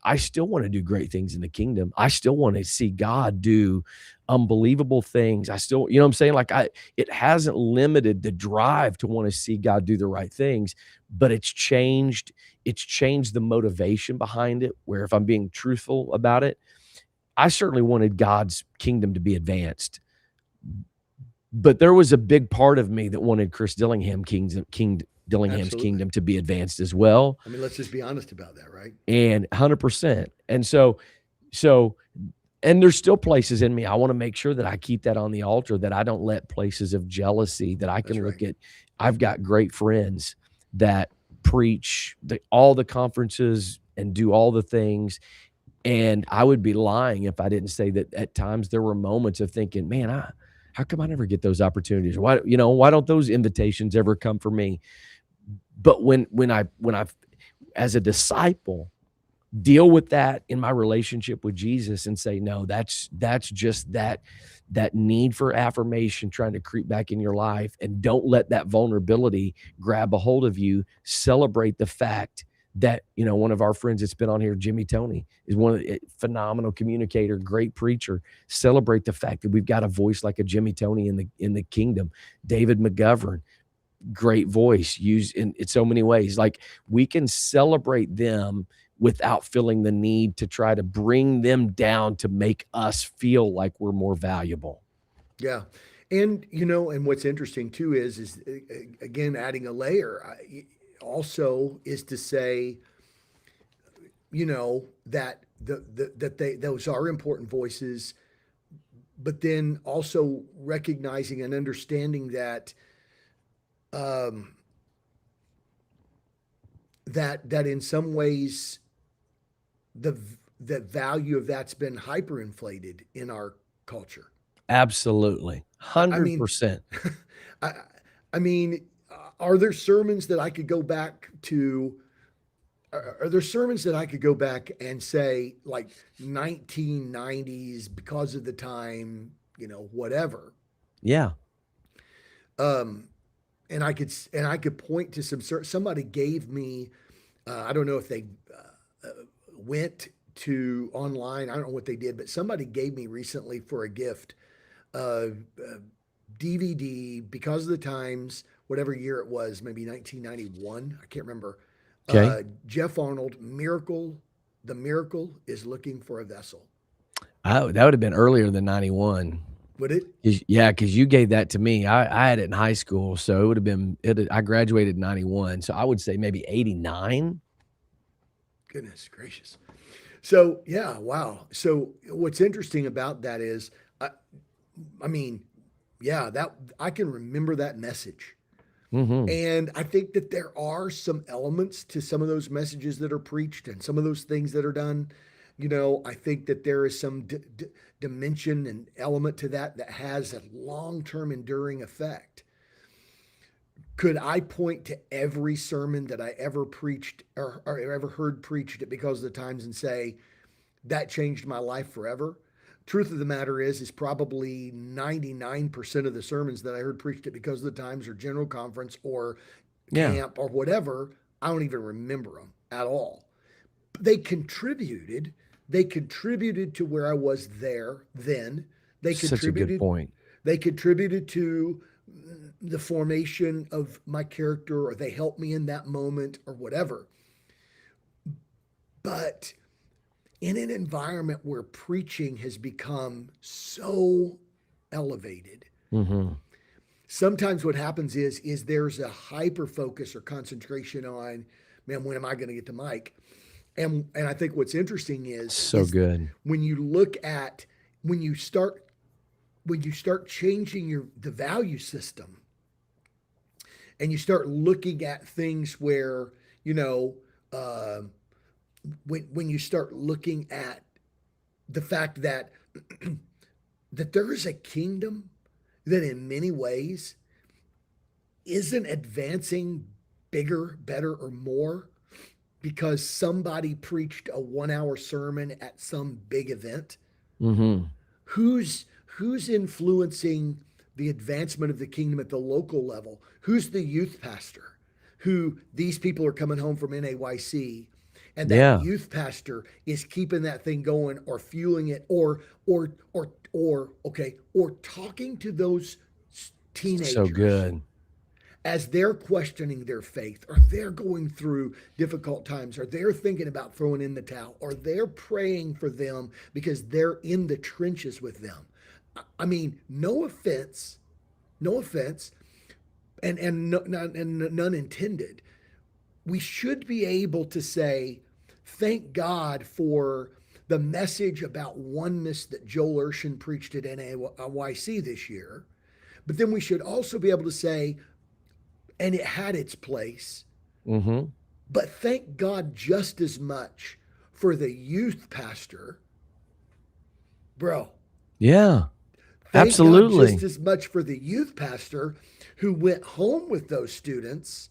Speaker 1: I still want to do great things in the kingdom, I still want to see God do unbelievable things. I still, what I'm saying? Like, it hasn't limited the drive to want to see God do the right things, but it's changed the motivation behind it. Where, if I'm being truthful about it, I certainly wanted God's kingdom to be advanced, but there was a big part of me that wanted King Dillingham's
Speaker 2: Absolutely.
Speaker 1: kingdom to be advanced as well.
Speaker 2: I mean, let's just be honest about that, right?
Speaker 1: And 100%. And so and there's still places in me, I want to make sure that I keep that on the altar, that I don't let places of jealousy, that I
Speaker 2: That's
Speaker 1: can
Speaker 2: right.
Speaker 1: look at. I've got great friends that preach all the conferences and do all the things. And I would be lying if I didn't say that at times there were moments of thinking, man, how come I never get those opportunities? Why don't those invitations ever come for me? But when I as a disciple, deal with that in my relationship with Jesus and say, no, that's just that need for affirmation trying to creep back in your life, and don't let that vulnerability grab a hold of you. Celebrate the fact that, one of our friends that's been on here, Jimmy Tony, is one of the phenomenal communicator, great preacher. Celebrate the fact that we've got a voice like a Jimmy Tony in the kingdom. David McGovern, great voice, used in so many ways. Like, we can celebrate them without feeling the need to try to bring them down to make us feel like we're more valuable.
Speaker 2: Yeah. And, and what's interesting too is again, adding a layer also is to say, that those are important voices, but then also recognizing and understanding that, um, that in some ways the the value of that's been hyperinflated in our culture.
Speaker 1: Absolutely.
Speaker 2: I mean,
Speaker 1: 100%.
Speaker 2: I, I mean, are there sermons that I could go back to? Are there sermons that I could go back and say, like 1990s, because of the time, whatever?
Speaker 1: Yeah.
Speaker 2: Um, and I could point to somebody gave me. I don't know if they went to online. I don't know what they did, but somebody gave me recently for a gift uh, DVD because of the times, whatever year it was, maybe 1991. I can't remember.
Speaker 1: Okay.
Speaker 2: Jeff Arnold, Miracle. The Miracle is Looking for a Vessel.
Speaker 1: That would have been earlier than 91.
Speaker 2: Would it?
Speaker 1: Yeah, because you gave that to me. I had it in high school, so it would have been. I graduated in 91, so I would say maybe 89.
Speaker 2: Goodness gracious. So yeah, wow. So what's interesting about that is, I, I mean, yeah, that I can remember that message.
Speaker 1: Hmm.
Speaker 2: And I think that there are some elements to some of those messages that are preached and some of those things that are done. I think that there is some dimension and element to that has a long term enduring effect. Could I point to every sermon that I ever preached or ever heard preached at Because of the Times and say, that changed my life forever? Truth of the matter is probably 99% of the sermons that I heard preached at Because of the Times or General Conference or
Speaker 1: Yeah,
Speaker 2: camp or whatever, I don't even remember them at all. They contributed. They contributed to where I was there then. They
Speaker 1: such a good
Speaker 2: contributed.
Speaker 1: point.
Speaker 2: They contributed to the formation of my character, or they helped me in that moment, or whatever. But in an environment where preaching has become so elevated,
Speaker 1: Hmm.
Speaker 2: sometimes what happens is there's a hyper focus or concentration on, man, when am I going to get the mic? And I think what's interesting
Speaker 1: So
Speaker 2: is
Speaker 1: good.
Speaker 2: when you look at when you start changing the value system, and you start looking at things where, you know uh, when you start looking at the fact that that there is a kingdom that in many ways isn't advancing bigger, better, or more because somebody preached a 1 hour sermon at some big event.
Speaker 1: Hmm.
Speaker 2: Who's influencing the advancement of the kingdom at the local level? Who's the youth pastor? Who these people are coming home from NAYC, and that
Speaker 1: Yeah,
Speaker 2: youth pastor is keeping that thing going or fueling it, or talking to those
Speaker 1: so
Speaker 2: teenagers
Speaker 1: good.
Speaker 2: as they're questioning their faith, or they're going through difficult times, or they're thinking about throwing in the towel, or they're praying for them because they're in the trenches with them. I mean, no offense, no offense, and none intended. We should be able to say, thank God for the message about oneness that Joel Urshan preached at NAYC this year. But then we should also be able to say, and it had its place,
Speaker 1: Hmm.
Speaker 2: but thank God just as much for the youth pastor, bro.
Speaker 1: Yeah,
Speaker 2: Thank God just
Speaker 1: absolutely.
Speaker 2: as much for the youth pastor who went home with those students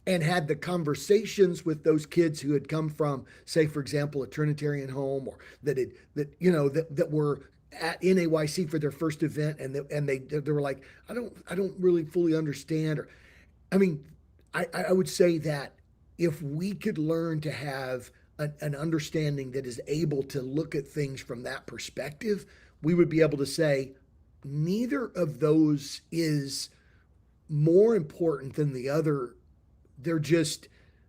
Speaker 2: and had the conversations with those kids who had come from, say, for example, a Trinitarian home, or that were at NAYC for their first event, and they were like, I don't really fully understand. Or, I mean, I would say that if we could learn to have an understanding that is able to look at things from that perspective, we would be able to say neither of those is more important than the other. They're just,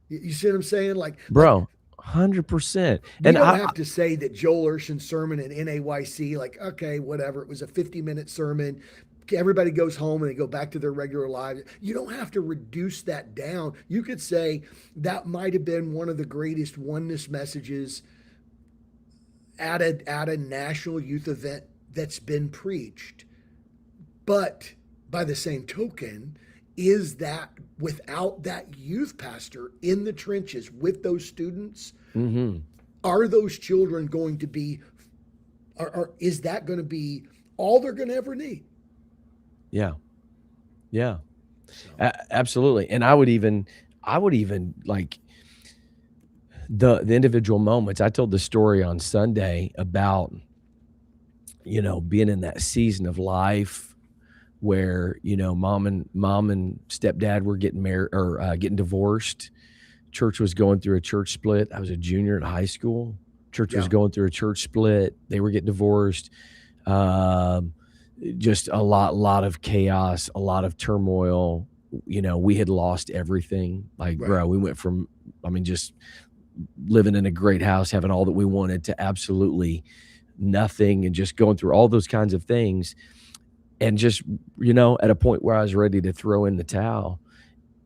Speaker 2: you see what I'm saying? Like
Speaker 1: Bro, 100%.
Speaker 2: we
Speaker 1: And
Speaker 2: don't have to say that Joel Urshan's sermon at NAYC, like, okay, whatever, it was a 50-minute sermon. Everybody goes home and they go back to their regular lives. You don't have to reduce that down. You could say that might have been one of the greatest oneness messages at a national youth event that's been preached. But by the same token, is that without that youth pastor in the trenches with those students,
Speaker 1: mhm.
Speaker 2: are those children going to be, is that going to be all they're going to ever need?
Speaker 1: Yeah. Yeah.
Speaker 2: So,
Speaker 1: Absolutely. And I would even like the individual moments. I told the story on Sunday about, being in that season of life where, mom and stepdad were getting married or getting divorced. Church was going through a church split. I was a junior in high school. Church was
Speaker 2: yeah,
Speaker 1: going through a church split. They were getting divorced. Um, just a lot of chaos, a lot of turmoil. We had lost everything. Like,
Speaker 2: right.
Speaker 1: bro, we went from, I mean, just living in a great house, having all that we wanted, to absolutely nothing, and just going through all those kinds of things. And just, at a point where I was ready to throw in the towel.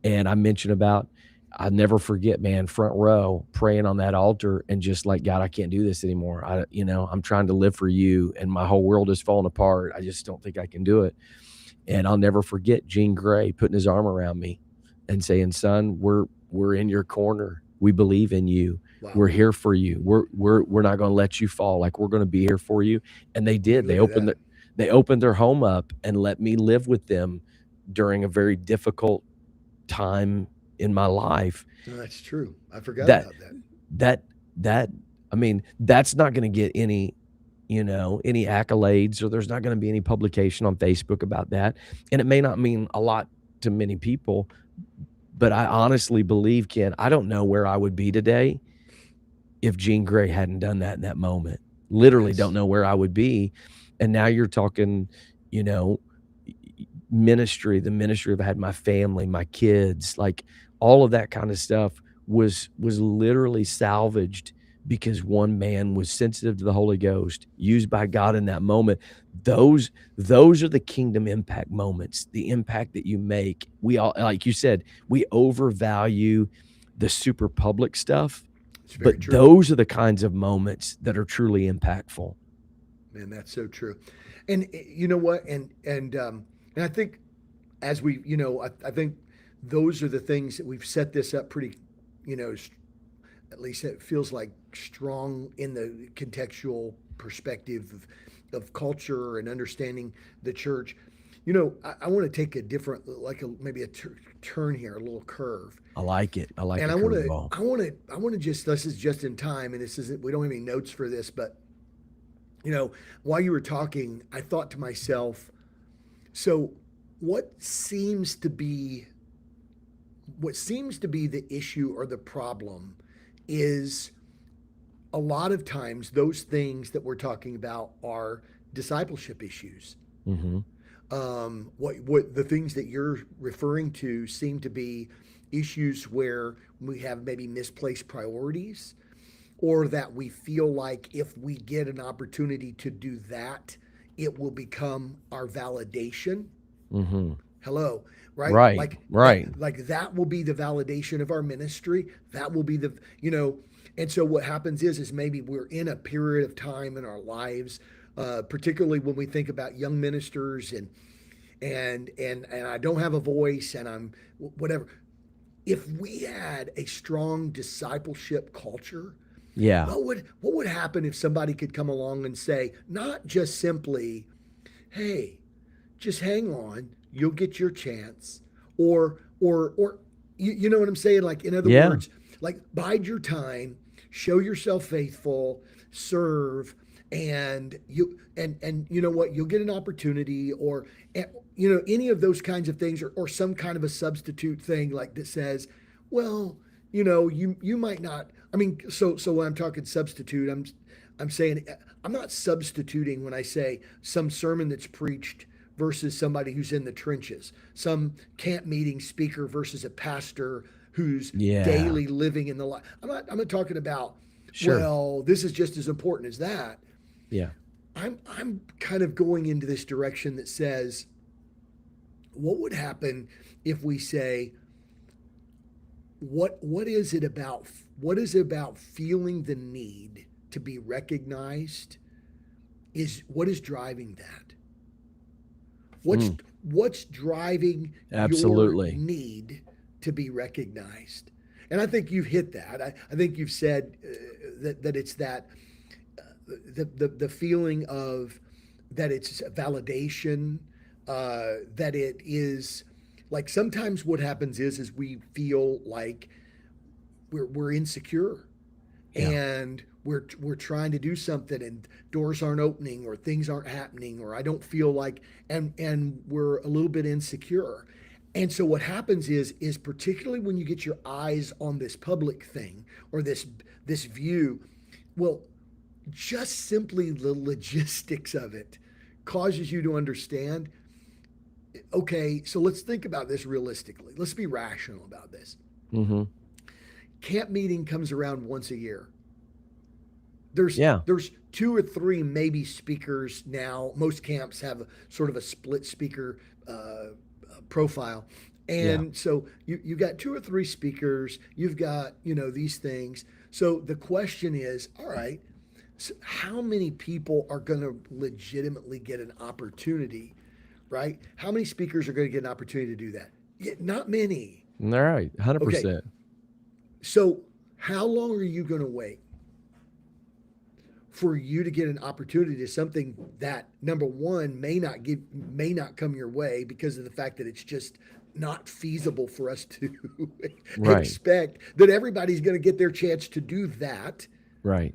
Speaker 1: And I mentioned about, I'll never forget, man, front row praying on that altar and just like, God, I can't do this anymore. I'm trying to live for you and my whole world is falling apart. I just don't think I can do it. And I'll never forget Gene Gray putting his arm around me and saying, son, we're in your corner. We believe in you.
Speaker 2: Wow.
Speaker 1: We're here for you. We're not going to let you fall. Like, we're going to be here for you. And they
Speaker 2: I mean,
Speaker 1: did.
Speaker 2: look at that.
Speaker 1: They opened their home up and let me live with them during a very difficult time in my life.
Speaker 2: No, that's true. I forgot
Speaker 1: That
Speaker 2: about that.
Speaker 1: that that I mean, that's not going to get any accolades, or there's not going to be any publication on Facebook about that. And it may not mean a lot to many people, but I honestly believe, Ken, I don't know where I would be today if Gene Gray hadn't done that in that moment. Literally don't
Speaker 2: That's
Speaker 1: know where I would be. And now you're talking, you know, ministry, the ministry I've had, my family, my kids, like all of that kind of stuff was literally salvaged because one man was sensitive to the Holy Ghost, used by God in that moment. Those are the kingdom impact moments, the impact that you make. We all, like you said, we overvalue the super public stuff,
Speaker 2: it's
Speaker 1: but
Speaker 2: very true.
Speaker 1: those are the kinds of moments that are truly impactful.
Speaker 2: Man, that's so true. And you know what? And I think as we, I think those are the things that we've set this up pretty, you know, at least it feels like strong in the contextual perspective of culture and understanding the church. I want to take a different, like maybe a turn here, a little curve.
Speaker 1: I like it. I like
Speaker 2: And
Speaker 1: a
Speaker 2: I want to,
Speaker 1: curveball.
Speaker 2: I want to, I want to just, this is just in time, and this isn't, we don't have any notes for this, but while you were talking, I thought to myself, so what seems to be the issue or the problem is a lot of times those things that we're talking about are discipleship issues.
Speaker 1: Hmm.
Speaker 2: What the things that you're referring to seem to be issues where we have maybe misplaced priorities, or that we feel like if we get an opportunity to do that, it will become our validation.
Speaker 1: Hmm.
Speaker 2: Hello, right?
Speaker 1: Right.
Speaker 2: Like that,
Speaker 1: Right.
Speaker 2: like that will be the validation of our ministry. That will be and so what happens is maybe we're in a period of time in our lives, particularly when we think about young ministers and I don't have a voice and I'm whatever. If we had a strong discipleship culture,
Speaker 1: Yeah.
Speaker 2: what would happen if somebody could come along and say, not just simply, hey, just hang on, you'll get your chance, or You know what I'm saying? Like, in other
Speaker 1: Yeah.
Speaker 2: words, like, bide your time, show yourself faithful, serve, and you know what? You'll get an opportunity, or you know, any of those kinds of things, or some kind of a substitute thing like that says, well, you know, you might not. I mean, so when I'm talking substitute, I'm saying I'm not substituting when I say some sermon that's preached versus somebody who's in the trenches, some camp meeting speaker versus a pastor who's
Speaker 1: Yeah.
Speaker 2: daily living in the life. I'm not talking about,
Speaker 1: Sure.
Speaker 2: well, this is just as important as that.
Speaker 1: Yeah.
Speaker 2: I'm kind of going into this direction that says, what would happen if we say, what is it about feeling the need to be recognized, is what is driving that? What's
Speaker 1: Mm,
Speaker 2: what's driving your
Speaker 1: absolutely.
Speaker 2: need to be recognized? And I think you've hit that. I think you've said that it's that, the feeling of that it's validation, that it is like, sometimes what happens is we feel like we're insecure,
Speaker 1: Yeah.
Speaker 2: and we're trying to do something, and doors aren't opening, or things aren't happening, or I don't feel like, and we're a little bit insecure. And so what happens is particularly when you get your eyes on this public thing, or this view, well, just simply the logistics of it causes you to understand, okay, so let's think about this realistically. Let's be rational about this.
Speaker 1: Hmm.
Speaker 2: Camp meeting comes around once a year. there's
Speaker 1: Yeah.
Speaker 2: there's two or three maybe speakers now. Most camps have a sort of a split speaker profile,
Speaker 1: Yeah.
Speaker 2: and so you got two or three speakers. You've got, you know, these things. So the question is, all right, so how many people are going to legitimately get an opportunity, right? How many speakers are going to get an opportunity to do that? Yeah, not many.
Speaker 1: All right.
Speaker 2: Okay,
Speaker 1: 100%.
Speaker 2: so how long are you going to wait for you to get an opportunity to something that, number one, may not come your way because of the fact that it's just not feasible for us to
Speaker 1: Right.
Speaker 2: expect that everybody's going to get their chance to do that.
Speaker 1: Right.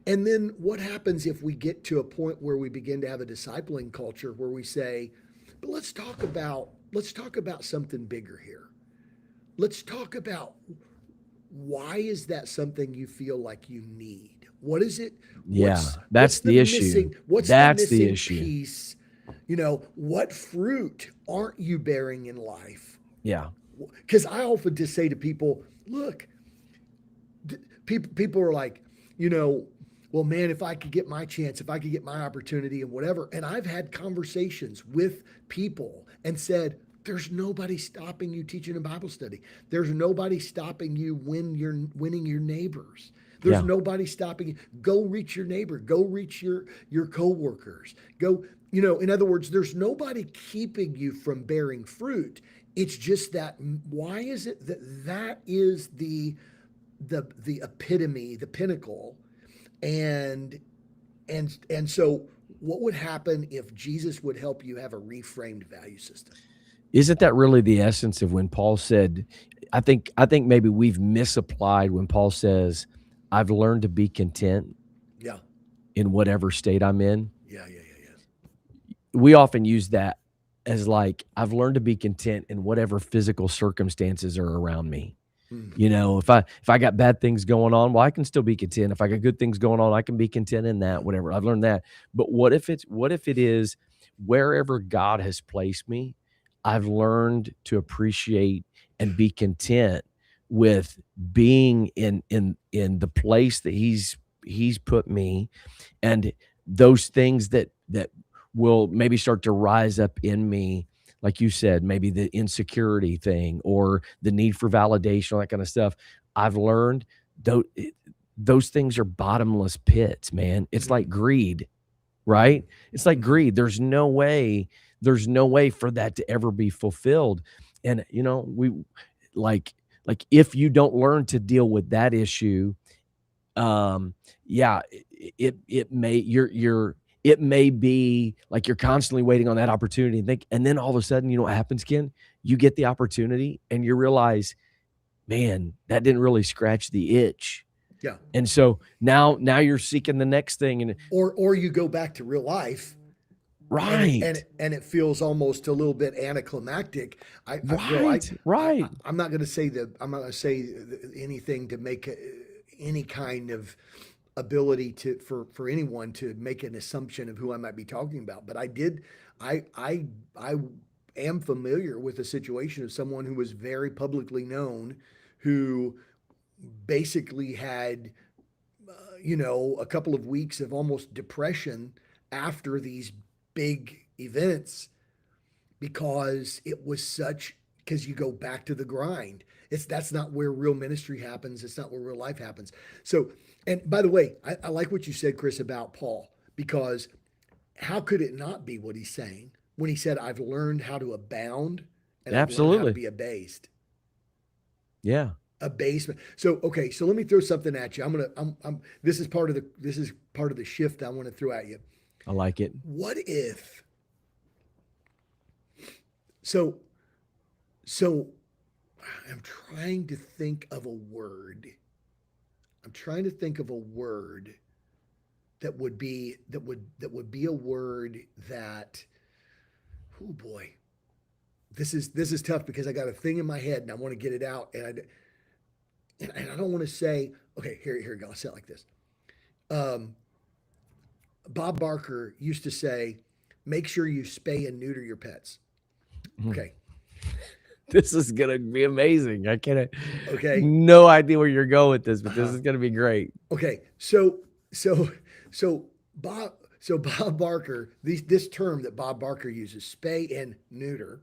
Speaker 2: And then what happens if we get to a point where we begin to have a discipling culture where we say, but let's talk about something bigger here. Let's talk about, why is that something you feel like you need? What is it?
Speaker 1: Yeah.
Speaker 2: What's
Speaker 1: That's
Speaker 2: the
Speaker 1: the issue.
Speaker 2: missing? What's the
Speaker 1: That's the
Speaker 2: missing
Speaker 1: issue.
Speaker 2: piece? You know, what fruit aren't you bearing in life?
Speaker 1: Yeah.
Speaker 2: Because I often just say to people, look, people are like, you know, well, man, if I could get my chance, if I could get my opportunity and whatever. And I've had conversations with people and said, there's nobody stopping you teaching a Bible study. There's nobody stopping you when you're winning your neighbors. There's
Speaker 1: Yeah.
Speaker 2: nobody stopping you. Go reach your neighbor. Go reach your coworkers. Go, you know, in other words, there's nobody keeping you from bearing fruit. It's just that, why is it that is the epitome, the pinnacle, and and so what would happen if Jesus would help you have a reframed value system?
Speaker 1: Isn't that really the essence of when Paul said, I think maybe we've misapplied when Paul says, I've learned to be content
Speaker 2: Yeah,
Speaker 1: in whatever state I'm in.
Speaker 2: yeah, yeah, yeah, yeah.
Speaker 1: We often use that as like, I've learned to be content in whatever physical circumstances are around me. You
Speaker 2: Mm-hmm.
Speaker 1: know, if I got bad things going on, well, I can still be content. If I got good things going on, I can be content in
Speaker 2: Yeah.
Speaker 1: that, whatever. I've learned that. But what if it is wherever God has placed me, I've learned to appreciate and be content with being in the place that he's put me, and those things that will maybe start to rise up in me, like you said, maybe the insecurity thing or the need for validation, all that kind of stuff. I've learned those those things are bottomless pits, man. It's
Speaker 2: Mm-hmm.
Speaker 1: like greed,
Speaker 2: Mm-hmm.
Speaker 1: right? It's like
Speaker 2: Mm-hmm.
Speaker 1: greed. There's no way for that to ever be fulfilled. And we like like if you don't learn to deal with that issue, yeah, it may you're it may be like you're constantly waiting on that opportunity and think, and then all of a sudden, you know what happens, Ken? You get the opportunity and you realize, man, that didn't really scratch the itch.
Speaker 2: Yeah.
Speaker 1: And so now you're seeking the next thing. And
Speaker 2: Or you go back to real life and
Speaker 1: right,
Speaker 2: it feels almost a little bit anticlimactic. Bro,
Speaker 1: right.
Speaker 2: I'm not going to say I'm not going to say anything to make any kind of ability to for anyone to make an assumption of who I might be talking about. But I am familiar with a situation of someone who was very publicly known, who basically had a couple of weeks of almost depression after these big events, because it was such, because you go back to the grind. That's not where real ministry happens. It's not where real life happens. So, and by the way, I like what you said, Chris, about Paul, because how could it not be what he's saying when he said, I've learned how to abound and I've learned how to
Speaker 1: Absolutely.
Speaker 2: be abased?
Speaker 1: Yeah.
Speaker 2: Abasement. So okay, so let me throw something at you. This is part of the shift I want to throw at you.
Speaker 1: I like it.
Speaker 2: What if so so I'm trying to think of a word. I'm trying to think of a word that would be a word that, oh boy, this is tough because I got a thing in my head and I want to get it out, and I don't want to say, okay, here we go. I'll say it like this. Um, Bob Barker used to say, make sure you spay and neuter your pets.
Speaker 1: Mhm.
Speaker 2: Okay.
Speaker 1: This is gonna be amazing. I can't
Speaker 2: Okay.
Speaker 1: no idea where you're going with this, but this
Speaker 2: Uh-huh.
Speaker 1: is gonna be great.
Speaker 2: Okay. So, so Bob, so Bob Barker, this term that Bob Barker uses, spay and neuter.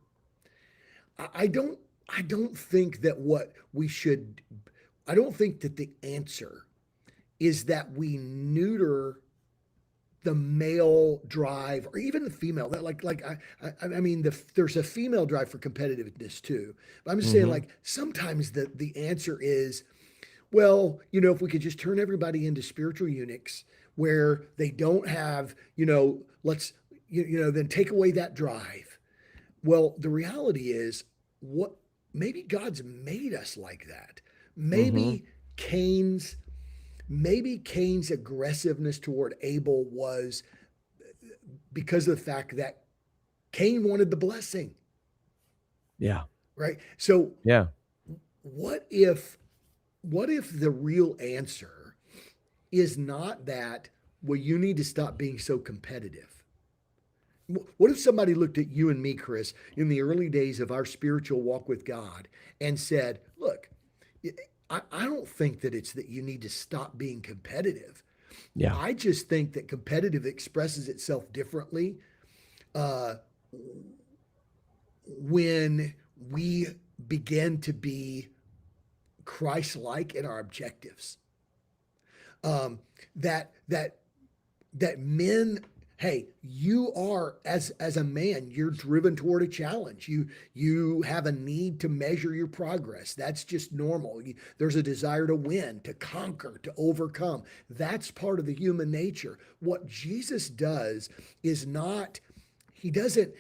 Speaker 2: I, I don't, I don't think that what we should, I don't think that the answer is that we neuter the male drive or even the female, that I mean there's a female drive for competitiveness too, but I'm just saying,
Speaker 1: Mhm.
Speaker 2: like, sometimes the answer is, well, if we could just turn everybody into spiritual eunuchs where they don't have, let's, then take away that drive. Well, the reality is, what maybe God's made us like that.
Speaker 1: Mhm.
Speaker 2: maybe cain's maybe Cain's aggressiveness toward Abel was because of the fact that Cain wanted the blessing,
Speaker 1: Yeah.
Speaker 2: right? So
Speaker 1: Yeah.
Speaker 2: what if the real answer is not that, well, you need to stop being so competitive? What if somebody looked at you and me, Chris, in the early days of our spiritual walk with God and said, look, I don't think that it's that you need to stop being competitive.
Speaker 1: Yeah.
Speaker 2: I just think that competitive expresses itself differently uh, when we begin to be Christ-like in our objectives. Um, that that that men, hey, you are, as a man, you're driven toward a challenge. You have a need to measure your progress. That's just normal. There's a desire to win, to conquer, to overcome. That's part of the human nature. What Jesus does is not, he doesn't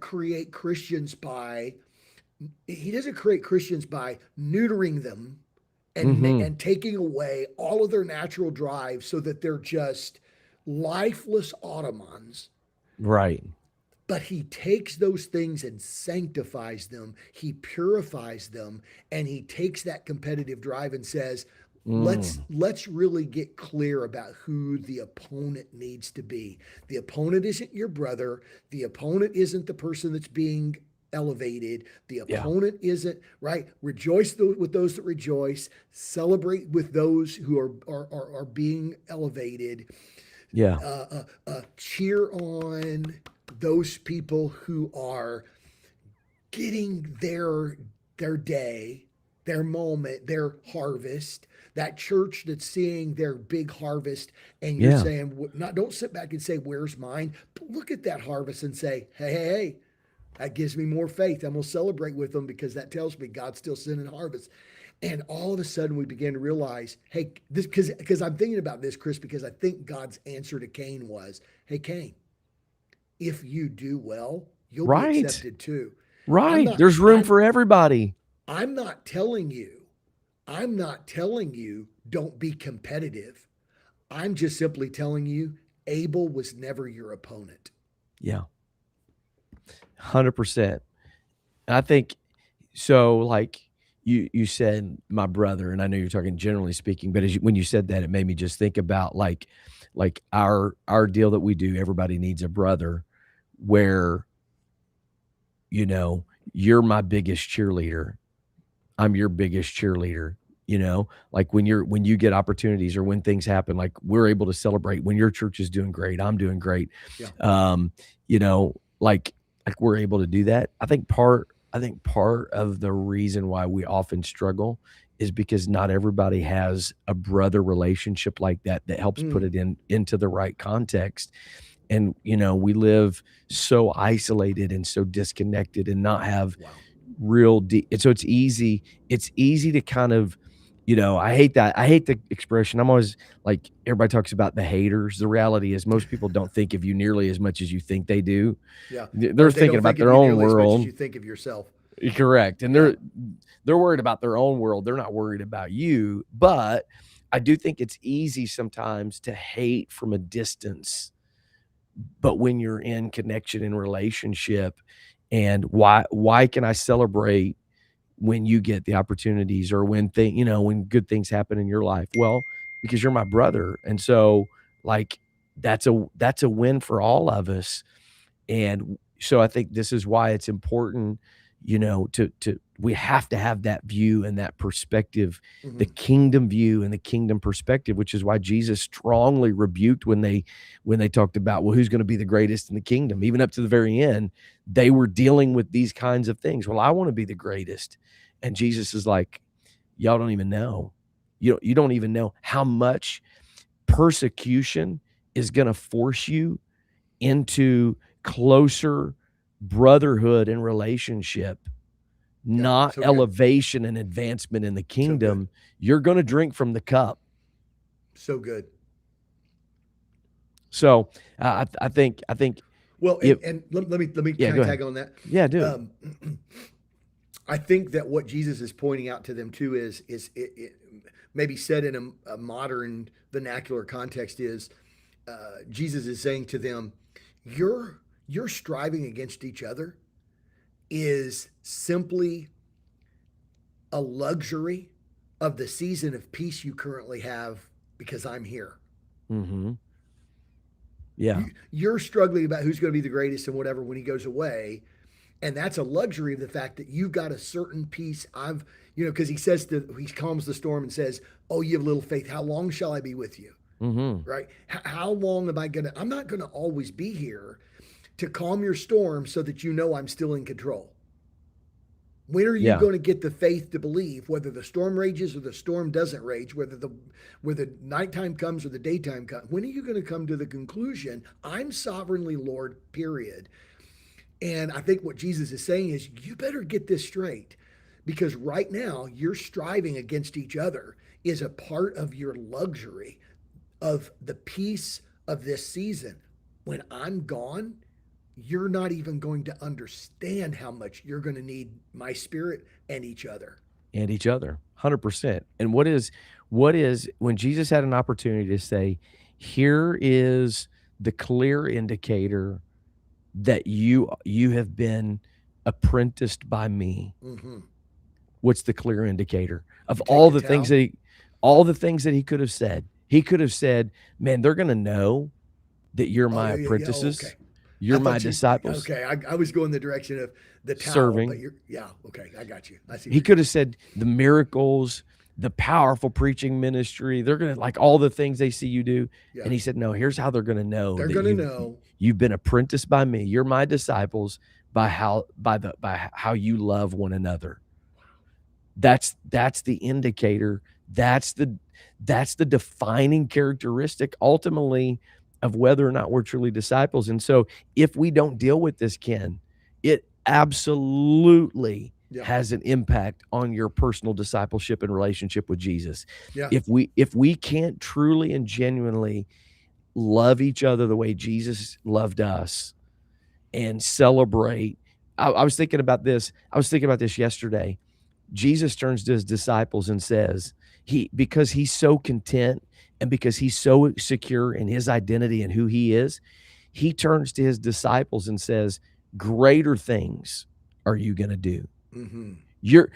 Speaker 2: create Christians by neutering them
Speaker 1: Mhm.
Speaker 2: and taking away all of their natural drive so that they're just lifeless automatons.
Speaker 1: Right.
Speaker 2: But he takes those things and sanctifies them, he purifies them, and he takes that competitive drive and says, let's
Speaker 1: Mm.
Speaker 2: let's really get clear about who the opponent needs to be. The opponent isn't your brother. The opponent isn't the person that's being elevated. The
Speaker 1: Yeah.
Speaker 2: opponent isn't, right. Rejoice with those that rejoice. Celebrate with those who are being elevated.
Speaker 1: Yeah.
Speaker 2: Cheer on those people who are getting their day, their moment, their harvest. That church that's seeing their big harvest, and you're
Speaker 1: Yeah.
Speaker 2: saying, not, don't sit back and say, "Where's mine?" But look at that harvest and say, "Hey, that gives me more faith. I'm gonna celebrate with them because that tells me God's still sending harvest." And all of a sudden we began to realize, hey, this, because I'm thinking about this, Chris, because I think God's answer to Cain was, hey, Cain, if you do well, you'll be
Speaker 1: Right.
Speaker 2: accepted too. I'm
Speaker 1: Right.
Speaker 2: not,
Speaker 1: There's room
Speaker 2: I'm,
Speaker 1: for everybody.
Speaker 2: I'm not telling you, I'm not telling you don't be competitive. I'm just simply telling you Abel was never your opponent.
Speaker 1: Yeah. 100%. I think so. Like you said, my brother, and I know you're talking generally speaking, but when you said that, it made me just think about like our deal that we do. Everybody needs a brother, where you know you're my biggest cheerleader. I'm your biggest cheerleader. Like when you get opportunities or when things happen, like we're able to celebrate when your church is doing great, I'm doing great.
Speaker 2: Yeah.
Speaker 1: Um, like we're able to do that. I think part of the reason why we often struggle is because not everybody has a brother relationship like that helps put
Speaker 2: Mm.
Speaker 1: it into the right context. And we live so isolated and so disconnected and not have
Speaker 2: Wow.
Speaker 1: real deep. And so it's easy to kind of, I hate the expression. I'm always like, everybody talks about the haters. The reality is most people don't think of you nearly as much as you think they do.
Speaker 2: Yeah.
Speaker 1: They're
Speaker 2: Or they
Speaker 1: thinking
Speaker 2: don't
Speaker 1: about
Speaker 2: think of
Speaker 1: their
Speaker 2: you
Speaker 1: own
Speaker 2: nearly as much as
Speaker 1: world.
Speaker 2: you think of yourself.
Speaker 1: Correct. And
Speaker 2: Yeah.
Speaker 1: they're worried about their own world. They're not worried about you. But I do think it's easy sometimes to hate from a distance. But when you're in connection and relationship, and why can I celebrate when you get the opportunities, or when good things happen in your life? Well, because you're my brother. And so, like, that's a win for all of us. And so I think this is why it's important, to we have to have that view and that perspective, the
Speaker 2: Hmm.
Speaker 1: kingdom view and the kingdom perspective, which is why Jesus strongly rebuked when they talked about, well, who's going to be the greatest in the kingdom. Even up to the very end, they were dealing with these kinds of things. Well, I want to be the greatest. And Jesus is like, y'all don't even know. You don't even know how much persecution is going to force you into closer brotherhood and relationship,
Speaker 2: Yeah.
Speaker 1: not
Speaker 2: So good.
Speaker 1: elevation and advancement in the
Speaker 2: So good.
Speaker 1: kingdom. You're going to drink from the cup.
Speaker 2: So good.
Speaker 1: So I think
Speaker 2: Well,
Speaker 1: if
Speaker 2: and let me
Speaker 1: yeah,
Speaker 2: kind
Speaker 1: go
Speaker 2: of
Speaker 1: ahead.
Speaker 2: tag on that.
Speaker 1: Yeah, do it.
Speaker 2: Um, I think that what Jesus is pointing out to them too is it maybe said in a modern vernacular context is Jesus is saying to them, your striving against each other is simply a luxury of the season of peace you currently have because I'm here.
Speaker 1: Mm-hmm. Yeah,
Speaker 2: You're struggling about who's going to be the greatest and whatever when he goes away, and that's a luxury of the fact that you've got a certain peace. Because he calms the storm and says, "Oh, you have little faith. How long shall I be with you?"
Speaker 1: mm-hmm.
Speaker 2: Right? How long am I gonna? I'm not gonna always be here to calm your storm so that you know I'm still in control. When are you
Speaker 1: Yeah,
Speaker 2: going to get the faith to believe, whether the storm rages or the storm doesn't rage, whether nighttime comes or the daytime comes? When are you going to come to the conclusion, I'm sovereignly Lord, period? And I think what Jesus is saying is, you better get this straight, because right now you're striving against each other is a part of your luxury of the peace of this season. When I'm gone, you're not even going to understand how much you're going to need my spirit and each other.
Speaker 1: and each other, 100%. And what is when Jesus had an opportunity to say, here is the clear indicator that you have been apprenticed by me.
Speaker 2: Mm-hmm.
Speaker 1: What's the clear indicator of
Speaker 2: You take the towel.
Speaker 1: all the things that he could have said? He could have said, man, they're going to know that you're
Speaker 2: Oh,
Speaker 1: my
Speaker 2: yeah, yeah, yeah. Oh, okay.
Speaker 1: apprentices,
Speaker 2: I
Speaker 1: you're my
Speaker 2: thought you,
Speaker 1: disciples,
Speaker 2: okay. I was going the direction of the towel, but
Speaker 1: serving.
Speaker 2: yeah, okay. I got you. I see what
Speaker 1: He
Speaker 2: you're
Speaker 1: could
Speaker 2: doing.
Speaker 1: have said the miracles, the powerful preaching ministry. They're going to like all the things they see you do.
Speaker 2: Yeah.
Speaker 1: And he said, no, here's how they're going to know
Speaker 2: They're
Speaker 1: that
Speaker 2: going to
Speaker 1: you've
Speaker 2: know.
Speaker 1: you've been apprenticed by me. You're my disciples by how you love one another. That's the indicator. That's the defining characteristic ultimately of whether or not we're truly disciples. And so if we don't deal with this, Ken, it absolutely
Speaker 2: Yeah.
Speaker 1: has an impact on your personal discipleship and relationship with Jesus.
Speaker 2: Yeah.
Speaker 1: If we can't truly and genuinely love each other the way Jesus loved us and celebrate. I was thinking about this. I was thinking about this yesterday. Jesus turns to his disciples and says, because he's so content and because he's so secure in his identity and who he is, he turns to his disciples and says, greater things are you going to do.
Speaker 2: Mm-hmm.
Speaker 1: You're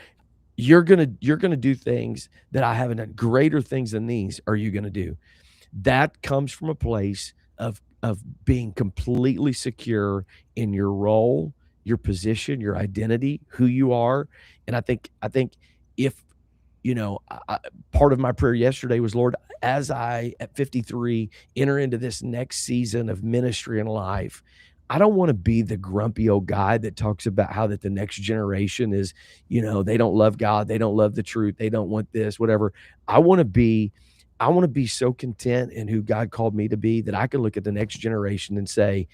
Speaker 1: you're gonna do things that I haven't done. Greater things than these are you gonna do. That comes from a place of being completely secure in your role, your position, your identity, who you are. And I think if part of my prayer yesterday was, Lord, as I at 53 enter into this next season of ministry and life, I don't want to be the grumpy old guy that talks about how that the next generation is, they don't love God, they don't love the truth, they don't want this, whatever. I want to be I want to be so content in who God called me to be that I can look at the next generation and say,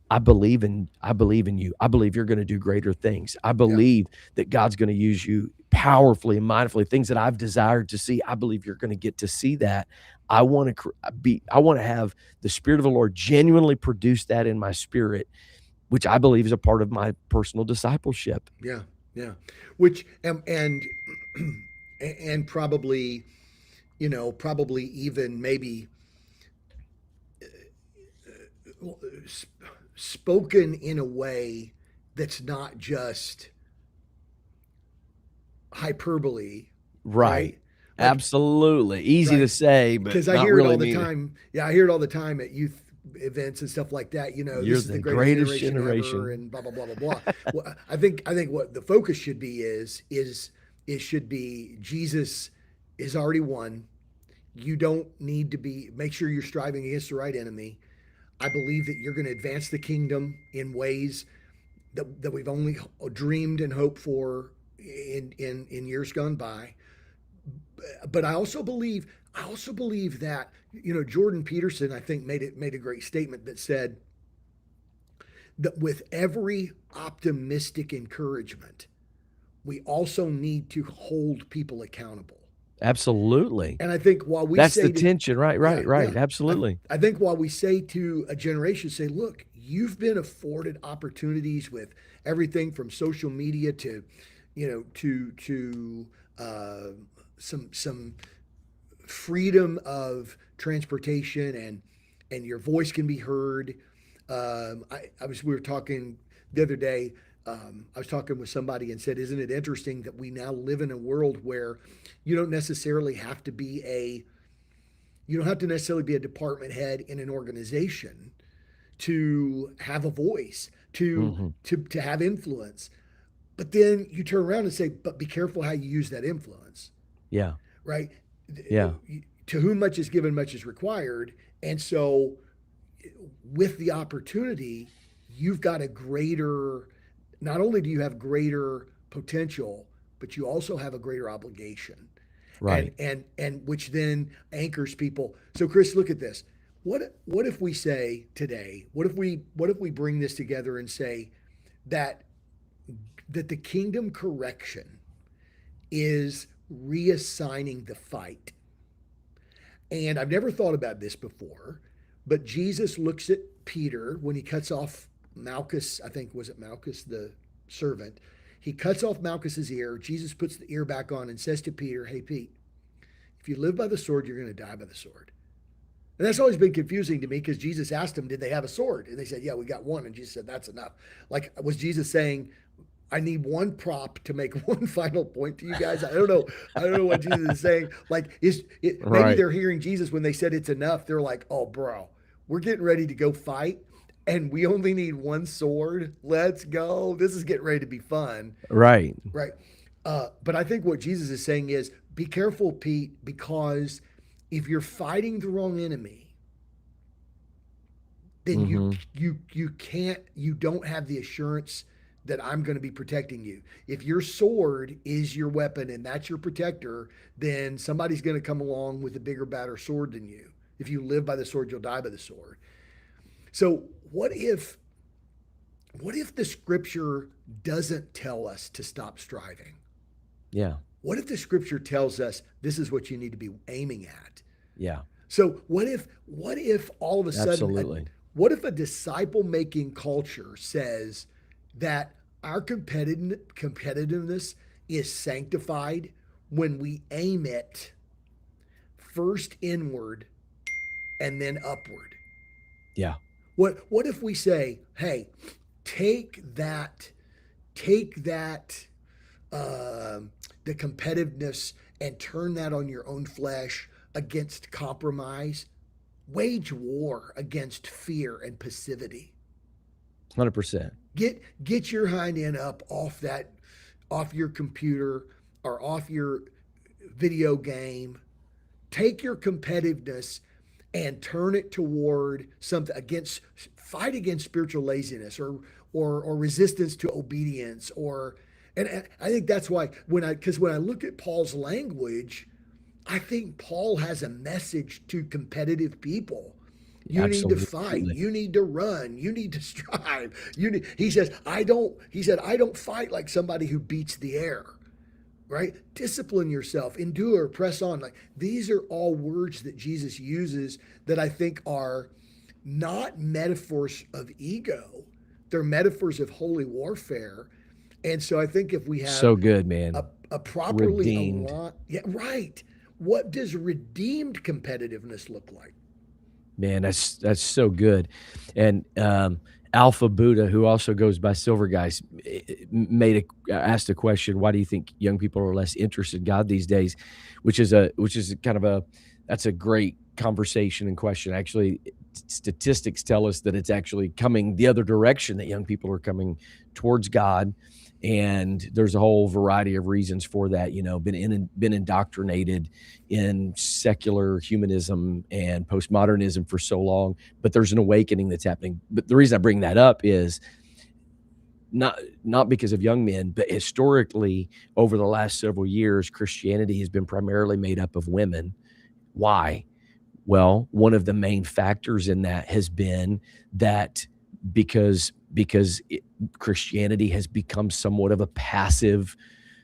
Speaker 1: I believe in you. I believe you're going to do greater things. I
Speaker 2: Yeah.
Speaker 1: believe that God's going to use you powerfully and mindfully, things that I've desired to see. I believe you're going to get to see that. I want to have the Spirit of the Lord genuinely produce that in my spirit, which I believe is a part of my personal discipleship.
Speaker 2: Yeah. Yeah. Which and probably, probably even maybe spoken in a way that's not just hyperbole, right?
Speaker 1: Right.
Speaker 2: Like,
Speaker 1: Absolutely. Easy to
Speaker 2: right?
Speaker 1: say, but
Speaker 2: Because I
Speaker 1: not
Speaker 2: hear it
Speaker 1: really
Speaker 2: all the
Speaker 1: mean it.
Speaker 2: time. Yeah, I hear it all the time at youth events and stuff like that.
Speaker 1: You're
Speaker 2: This is the
Speaker 1: the
Speaker 2: greatest
Speaker 1: greatest
Speaker 2: generation ever,
Speaker 1: generation.
Speaker 2: and blah blah blah blah blah. Well, I think what the focus should be is it should be Jesus is already won. You don't need to be. Make sure you're striving against the right enemy. I believe that you're going to advance the kingdom in ways that we've only dreamed and hoped for in years gone by. But I also believe that Jordan Peterson, I think, made a great statement that said that with every optimistic encouragement, we also need to hold people accountable.
Speaker 1: Absolutely.
Speaker 2: And I think while we
Speaker 1: That's the
Speaker 2: say to
Speaker 1: tension. Right,
Speaker 2: yeah,
Speaker 1: right,
Speaker 2: yeah,
Speaker 1: right.
Speaker 2: I,
Speaker 1: Absolutely.
Speaker 2: I think while we say to a generation, say, look, you've been afforded opportunities with everything from social media to, to uh, some freedom of transportation, and your voice can be heard. We were talking the other day. I was talking with somebody and said, "Isn't it interesting that we now live in a world where you don't necessarily have to be a you don't have to necessarily be a department head in an organization to have a voice,
Speaker 1: Hmm.
Speaker 2: to have influence." But then you turn around and say, "But be careful how you use that influence."
Speaker 1: Yeah.
Speaker 2: Right?
Speaker 1: Yeah.
Speaker 2: To whom much is given, much is required. And so, with the opportunity, you've got a greater, not only do you have greater potential, but you also have a greater obligation. And
Speaker 1: Right.
Speaker 2: which then anchors people. So Chris, look at this. What if we say today, what if we bring this together and say that the kingdom correction is reassigning the fight. And I've never thought about this before, but Jesus looks at Peter when he cuts off Malchus, I think, was it Malchus, the servant? He cuts off Malchus's ear. Jesus puts the ear back on and says to Peter, "Hey, Pete, if you live by the sword, you're going to die by the sword." And that's always been confusing to me because Jesus asked them, "Did they have a sword?" And they said, "Yeah, we got one." And Jesus said, "That's enough." Like, was Jesus saying, "I need one prop to make one final point to you guys"? I don't know. I don't know what Jesus is saying. Like, is it maybe
Speaker 1: Right.
Speaker 2: they're hearing Jesus when they said it's enough? They're like, "Oh, bro, we're getting ready to go fight, and we only need one sword. Let's go. This is getting ready to be fun."
Speaker 1: Right.
Speaker 2: Right. But I think what Jesus is saying is, be careful, Pete, because if you're fighting the wrong enemy, then you
Speaker 1: Hmm.
Speaker 2: you you can't you don't have the assurance that I'm going to be protecting you. If your sword is your weapon and that's your protector, then somebody's going to come along with a bigger, badder sword than you. If you live by the sword, you'll die by the sword. So what if what if the scripture doesn't tell us to stop striving?
Speaker 1: Yeah.
Speaker 2: What if the scripture tells us this is what you need to be aiming at?
Speaker 1: Yeah.
Speaker 2: So what if all of a sudden
Speaker 1: Absolutely.
Speaker 2: what if a disciple making culture says that our competitiveness is sanctified when we aim it first inward and then upward?
Speaker 1: Yeah.
Speaker 2: What if we say, hey, take that take that the competitiveness and turn that on your own flesh against compromise. Wage war against fear and passivity.
Speaker 1: 100%.
Speaker 2: Get your hind end up off your computer or off your video game. Take your competitiveness and turn it toward something against fight against spiritual laziness or resistance to obedience or and I think that's why when I look at Paul's language, I think Paul has a message to competitive people. You need to fight.
Speaker 1: Absolutely.
Speaker 2: You need to run. You need to strive. He says, I don't fight like somebody who beats the air. Right? Discipline yourself, endure, press on. Like these are all words that Jesus uses that I think are not metaphors of ego. They're metaphors of holy warfare. And so I think if we have
Speaker 1: So good, man.
Speaker 2: a properly
Speaker 1: Redeemed.
Speaker 2: aligned, yeah, right. What does redeemed competitiveness look like?
Speaker 1: Man, that's so good. And Alpha Buddha, who also goes by Silver Guys, asked a question: why do you think young people are less interested in God these days? Which is kind of that's a great conversation and question. Actually, statistics tell us that it's actually coming the other direction, that young people are coming towards God. And there's a whole variety of reasons for that. Been indoctrinated in secular humanism and postmodernism for so long, but there's an awakening that's happening. But the reason I bring that up is not because of young men, but historically over the last several years, Christianity has been primarily made up of women. Why? Well, one of the main factors in that has been that because Christianity has become somewhat of a passive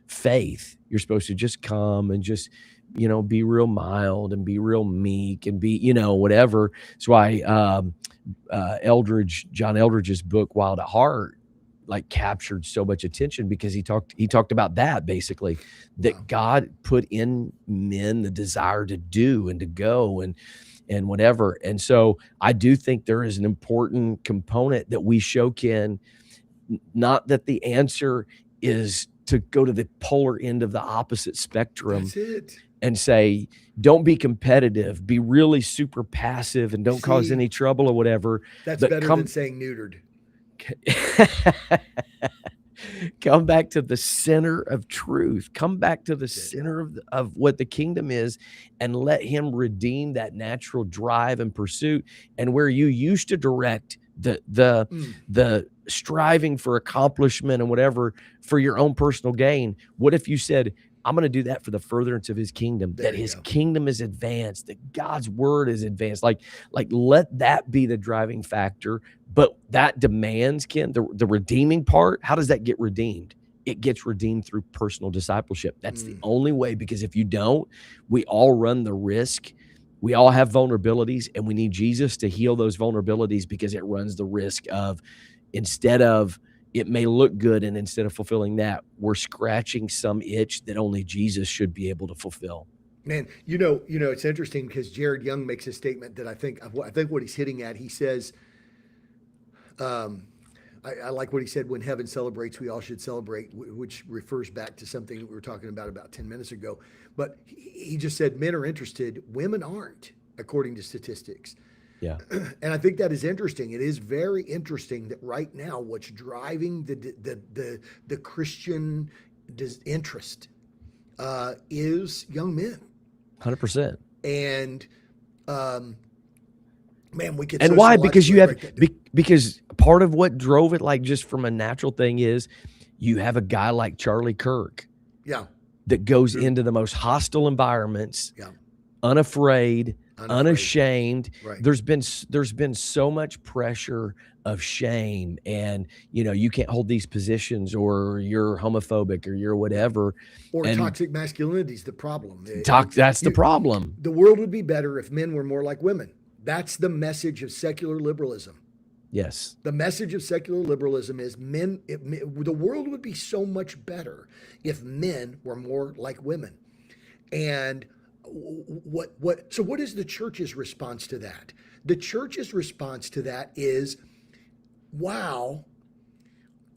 Speaker 1: faith. You're supposed to just come and just, be real mild and be real meek and be, whatever. That's why John Eldridge's book, Wild at Heart, like captured so much attention because he talked about that basically, that
Speaker 2: Wow.
Speaker 1: God put in men the desire to do and to go and whatever. And so I do think there is an important component that we show, Ken, not that the answer is to go to the polar end of the opposite spectrum.
Speaker 2: That's it.
Speaker 1: And say, don't be competitive, be really super passive and don't cause any trouble or whatever.
Speaker 2: That's
Speaker 1: but
Speaker 2: better than saying neutered.
Speaker 1: Come back to the center of truth. Come back to the center of what the kingdom is and let him redeem that natural drive and pursuit. And where you used to direct the striving for accomplishment and whatever for your own personal gain, what if you said, I'm going to do that for the furtherance of his kingdom, that his kingdom is advanced, that God's word is advanced. Like let that be the driving factor. But that demands, Ken, the redeeming part. How does that get redeemed? It gets redeemed through personal discipleship. That's the only way, because if you don't, we all run the risk. We all have vulnerabilities, and we need Jesus to heal those vulnerabilities, because it runs the risk of, instead of, it may look good, and instead of fulfilling that, we're scratching some itch that only Jesus should be able to fulfill.
Speaker 2: Man, it's interesting because Jared Young makes a statement that I think what he's hitting at. He says, I like what he said: when heaven celebrates, we all should celebrate, which refers back to something that we were talking about 10 minutes ago. But he just said men are interested, women aren't, according to statistics.
Speaker 1: Yeah.
Speaker 2: And I think that is interesting. It is very interesting that right now what's driving the Christian interest is young men.
Speaker 1: 100%.
Speaker 2: And man, we could.
Speaker 1: And why? Because because part of what drove it, like just from a natural thing, is you have a guy like Charlie Kirk.
Speaker 2: Yeah.
Speaker 1: That goes into the most hostile environments.
Speaker 2: Yeah.
Speaker 1: Unafraid,
Speaker 2: Unafraid.
Speaker 1: unashamed.
Speaker 2: Right.
Speaker 1: There's been so much pressure of shame, and you can't hold these positions, or you're homophobic, or you're
Speaker 2: Yeah.
Speaker 1: whatever.
Speaker 2: Or
Speaker 1: And
Speaker 2: toxic masculinity is the problem.
Speaker 1: that's the problem.
Speaker 2: The world would be better if men were more like women. That's the message of secular liberalism.
Speaker 1: Yes.
Speaker 2: The message of secular liberalism is the world would be so much better if men were more like women. And what is the church's response to that? The church's response to that is, wow,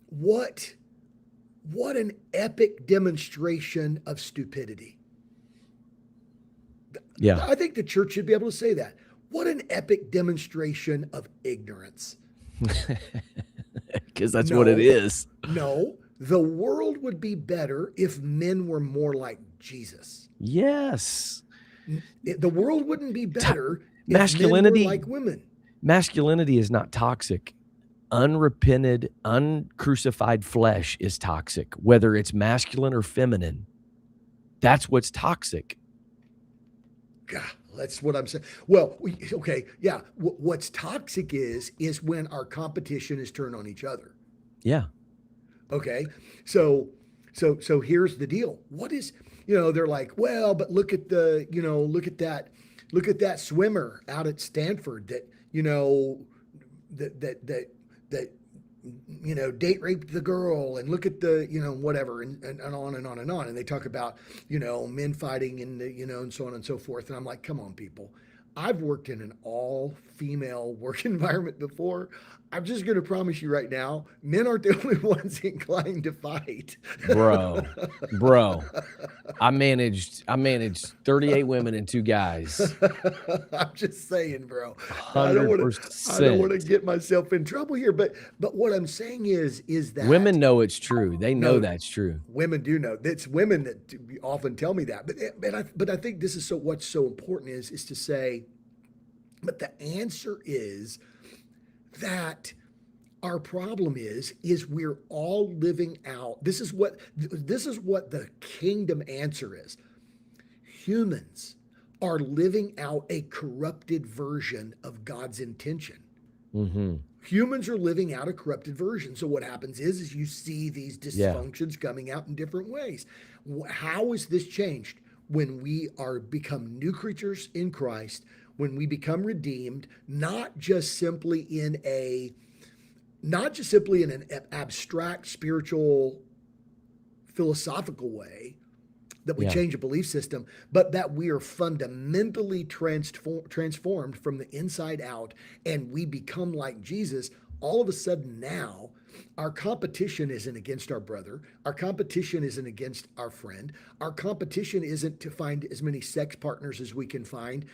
Speaker 2: what an epic demonstration of stupidity.
Speaker 1: Yeah.
Speaker 2: I think the church should be able to say that. What an epic demonstration of ignorance.
Speaker 1: Because that's what it
Speaker 2: No,
Speaker 1: is.
Speaker 2: no, the world would be better if men were more like Jesus.
Speaker 1: Yes.
Speaker 2: The world wouldn't be better if men were
Speaker 1: Masculinity
Speaker 2: like women.
Speaker 1: masculinity is not toxic. Unrepented, uncrucified flesh is toxic, whether it's masculine or feminine. That's what's toxic.
Speaker 2: God, that's what I'm saying. Well, okay, yeah. What's toxic is when our competition is turned on each other.
Speaker 1: Yeah.
Speaker 2: Okay, so here's the deal. What is they're like, well, but look at that swimmer out at Stanford that that date raped the girl, and look at the whatever, and on and on and on, and they talk about men fighting, and and so on and so forth, and I'm like, come on, people. I've worked in an all-female work environment before. I'm just going to promise you right now, men aren't the only ones inclined to fight.
Speaker 1: Bro, I managed 38 women and 2 guys.
Speaker 2: I'm just saying, bro. I don't want to. I don't want to
Speaker 1: 100%.
Speaker 2: get myself in trouble here, but what I'm saying is that
Speaker 1: Women know it's true. They know
Speaker 2: no,
Speaker 1: that's true.
Speaker 2: women do know. It's women that often tell me that. But I think this is what's so important is to say. But the answer is that our problem is we're all living out. This is what the kingdom answer is. Humans are living out a corrupted version of God's intention.
Speaker 1: Mm-hmm.
Speaker 2: Humans are living out a corrupted version. So what happens is you see these
Speaker 1: Yeah.
Speaker 2: dysfunctions coming out in different ways. How is this changed? When we are become new creatures in Christ, when we become redeemed, not just simply in an abstract spiritual philosophical way, that we
Speaker 1: Yeah.
Speaker 2: change a belief system, but that we are fundamentally transformed from the inside out, and we become like Jesus. All of a sudden now, our competition isn't against our brother. Our competition isn't against our friend. Our competition isn't to find as many sex partners as we can find,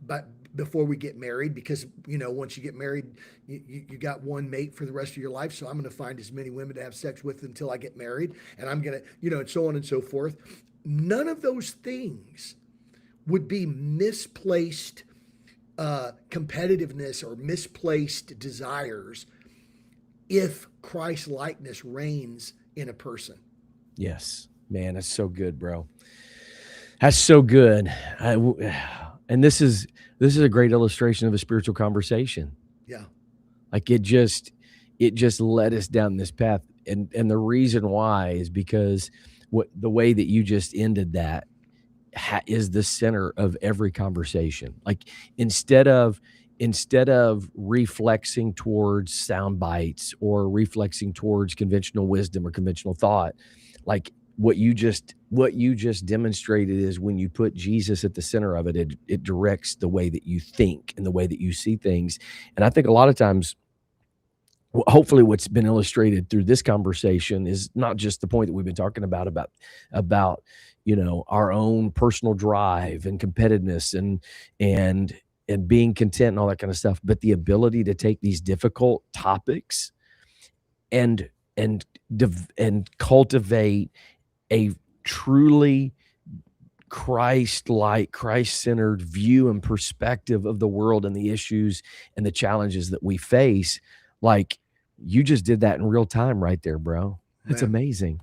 Speaker 2: but before we get married, because once you get married, you got one mate for the rest of your life. So I'm going to find as many women to have sex with until I get married, and I'm going to, and so on and so forth. None of those things would be misplaced competitiveness or misplaced desires if Christ likeness reigns in a person.
Speaker 1: Yes. Man, that's so good, bro. That's so good. And this is a great illustration of a spiritual conversation.
Speaker 2: Yeah.
Speaker 1: Like it just led us down this path. And the reason why is because the way that you just ended that is the center of every conversation. Like instead of reflexing towards sound bites or reflexing towards conventional wisdom or conventional thought, like what you just demonstrated is when you put Jesus at the center of it, it directs the way that you think and the way that you see things. And I think a lot of times, hopefully what's been illustrated through this conversation is not just the point that we've been talking about our own personal drive and competitiveness and being content and all that kind of stuff, but the ability to take these difficult topics and cultivate a truly Christ-like, Christ-centered view and perspective of the world and the issues and the challenges that we face. Like you just did that in real time right there, bro. It's
Speaker 2: Man.
Speaker 1: amazing.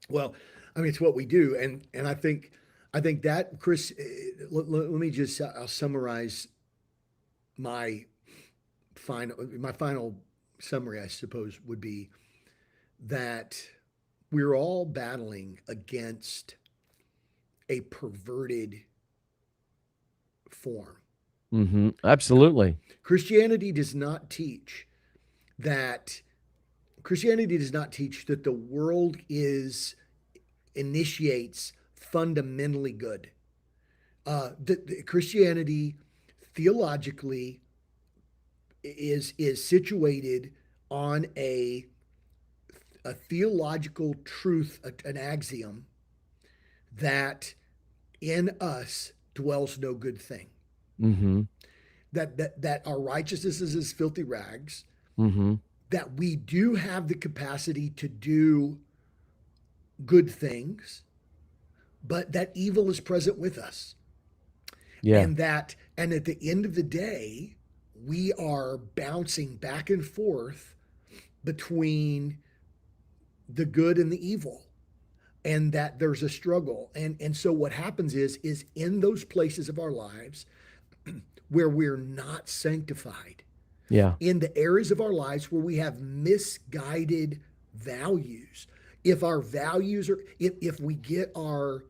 Speaker 2: Well, I mean, it's what we do, and I think I think that, Chris, let me just, I'll summarize my my final summary, I suppose, would be that we're all battling against a perverted form.
Speaker 1: Absolutely.
Speaker 2: Christianity does not teach that Christianity does not teach that the world is initiates fundamentally good. The Christianity theologically is situated on a theological truth, an axiom that in us dwells no good thing.
Speaker 1: Mm-hmm.
Speaker 2: That our righteousness is as filthy rags.
Speaker 1: Mm-hmm.
Speaker 2: That we do have the capacity to do good things, but that evil is present with us.
Speaker 1: Yeah.
Speaker 2: And at the end of the day, we are bouncing back and forth between the good and the evil, and that there's a struggle. And so what happens is in those places of our lives where we're not sanctified,
Speaker 1: Yeah.
Speaker 2: in the areas of our lives where we have misguided values, if our values are if we get our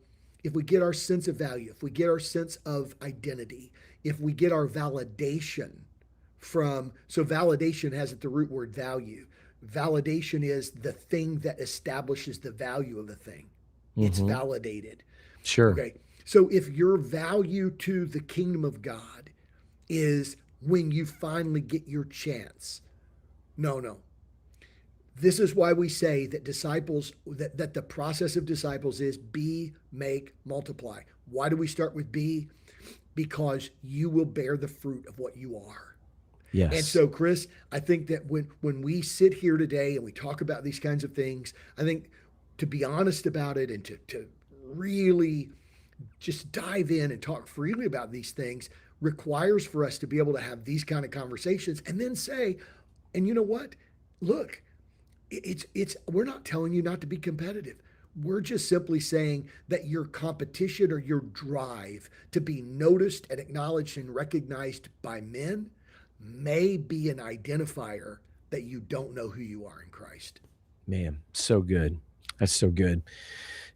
Speaker 2: sense of value, if we get our sense of identity, if we get our validation from, so validation has at the root word value. Validation is the thing that establishes the value of a thing. It's
Speaker 1: Mm-hmm.
Speaker 2: validated.
Speaker 1: Sure.
Speaker 2: Okay. So if your value to the kingdom of God is when you finally get your chance, no. This is why we say that that the process of disciples is be, make, multiply. Why do we start with be? Because you will bear the fruit of what you are. And
Speaker 1: Yes.
Speaker 2: so, Chris, I think that when we sit here today and we talk about these kinds of things, I think to be honest about it and to really just dive in and talk freely about these things requires for us to be able to have these kind of conversations and then say, and you know what? Look, it's we're not telling you not to be competitive. We're just simply saying that your competition or your drive to be noticed and acknowledged and recognized by men may be an identifier that you don't know who you are in Christ.
Speaker 1: Man, so good. That's so good. And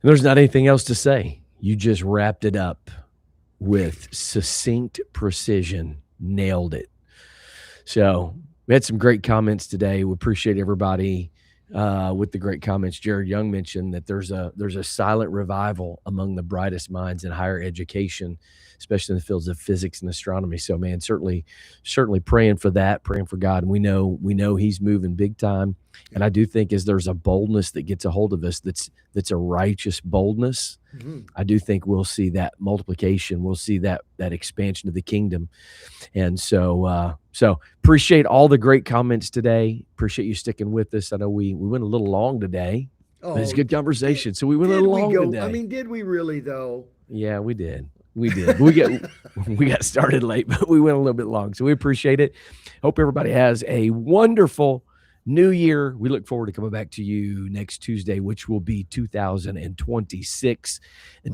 Speaker 1: there's not anything else to say. You just wrapped it up with succinct precision. Nailed it. So we had some great comments today. We appreciate everybody with the great comments. Jared Young mentioned that there's a silent revival among the brightest minds in higher education, especially in the fields of physics and astronomy. So, man, certainly praying for that, praying for God. And we know He's moving big time. And I do think as there's a boldness that gets a hold of us, that's a righteous boldness.
Speaker 2: Mm-hmm.
Speaker 1: I do think we'll see that multiplication. We'll see that expansion of the kingdom. And so appreciate all the great comments today. Appreciate you sticking with us. I know we went a little long today, but it's a good conversation. So we went a little long today.
Speaker 2: I mean, did we really though?
Speaker 1: Yeah, we did. We got started late, but we went a little bit long. So we appreciate it. Hope everybody has a wonderful new year. We look forward to coming back to you next Tuesday, which will be 2026. Until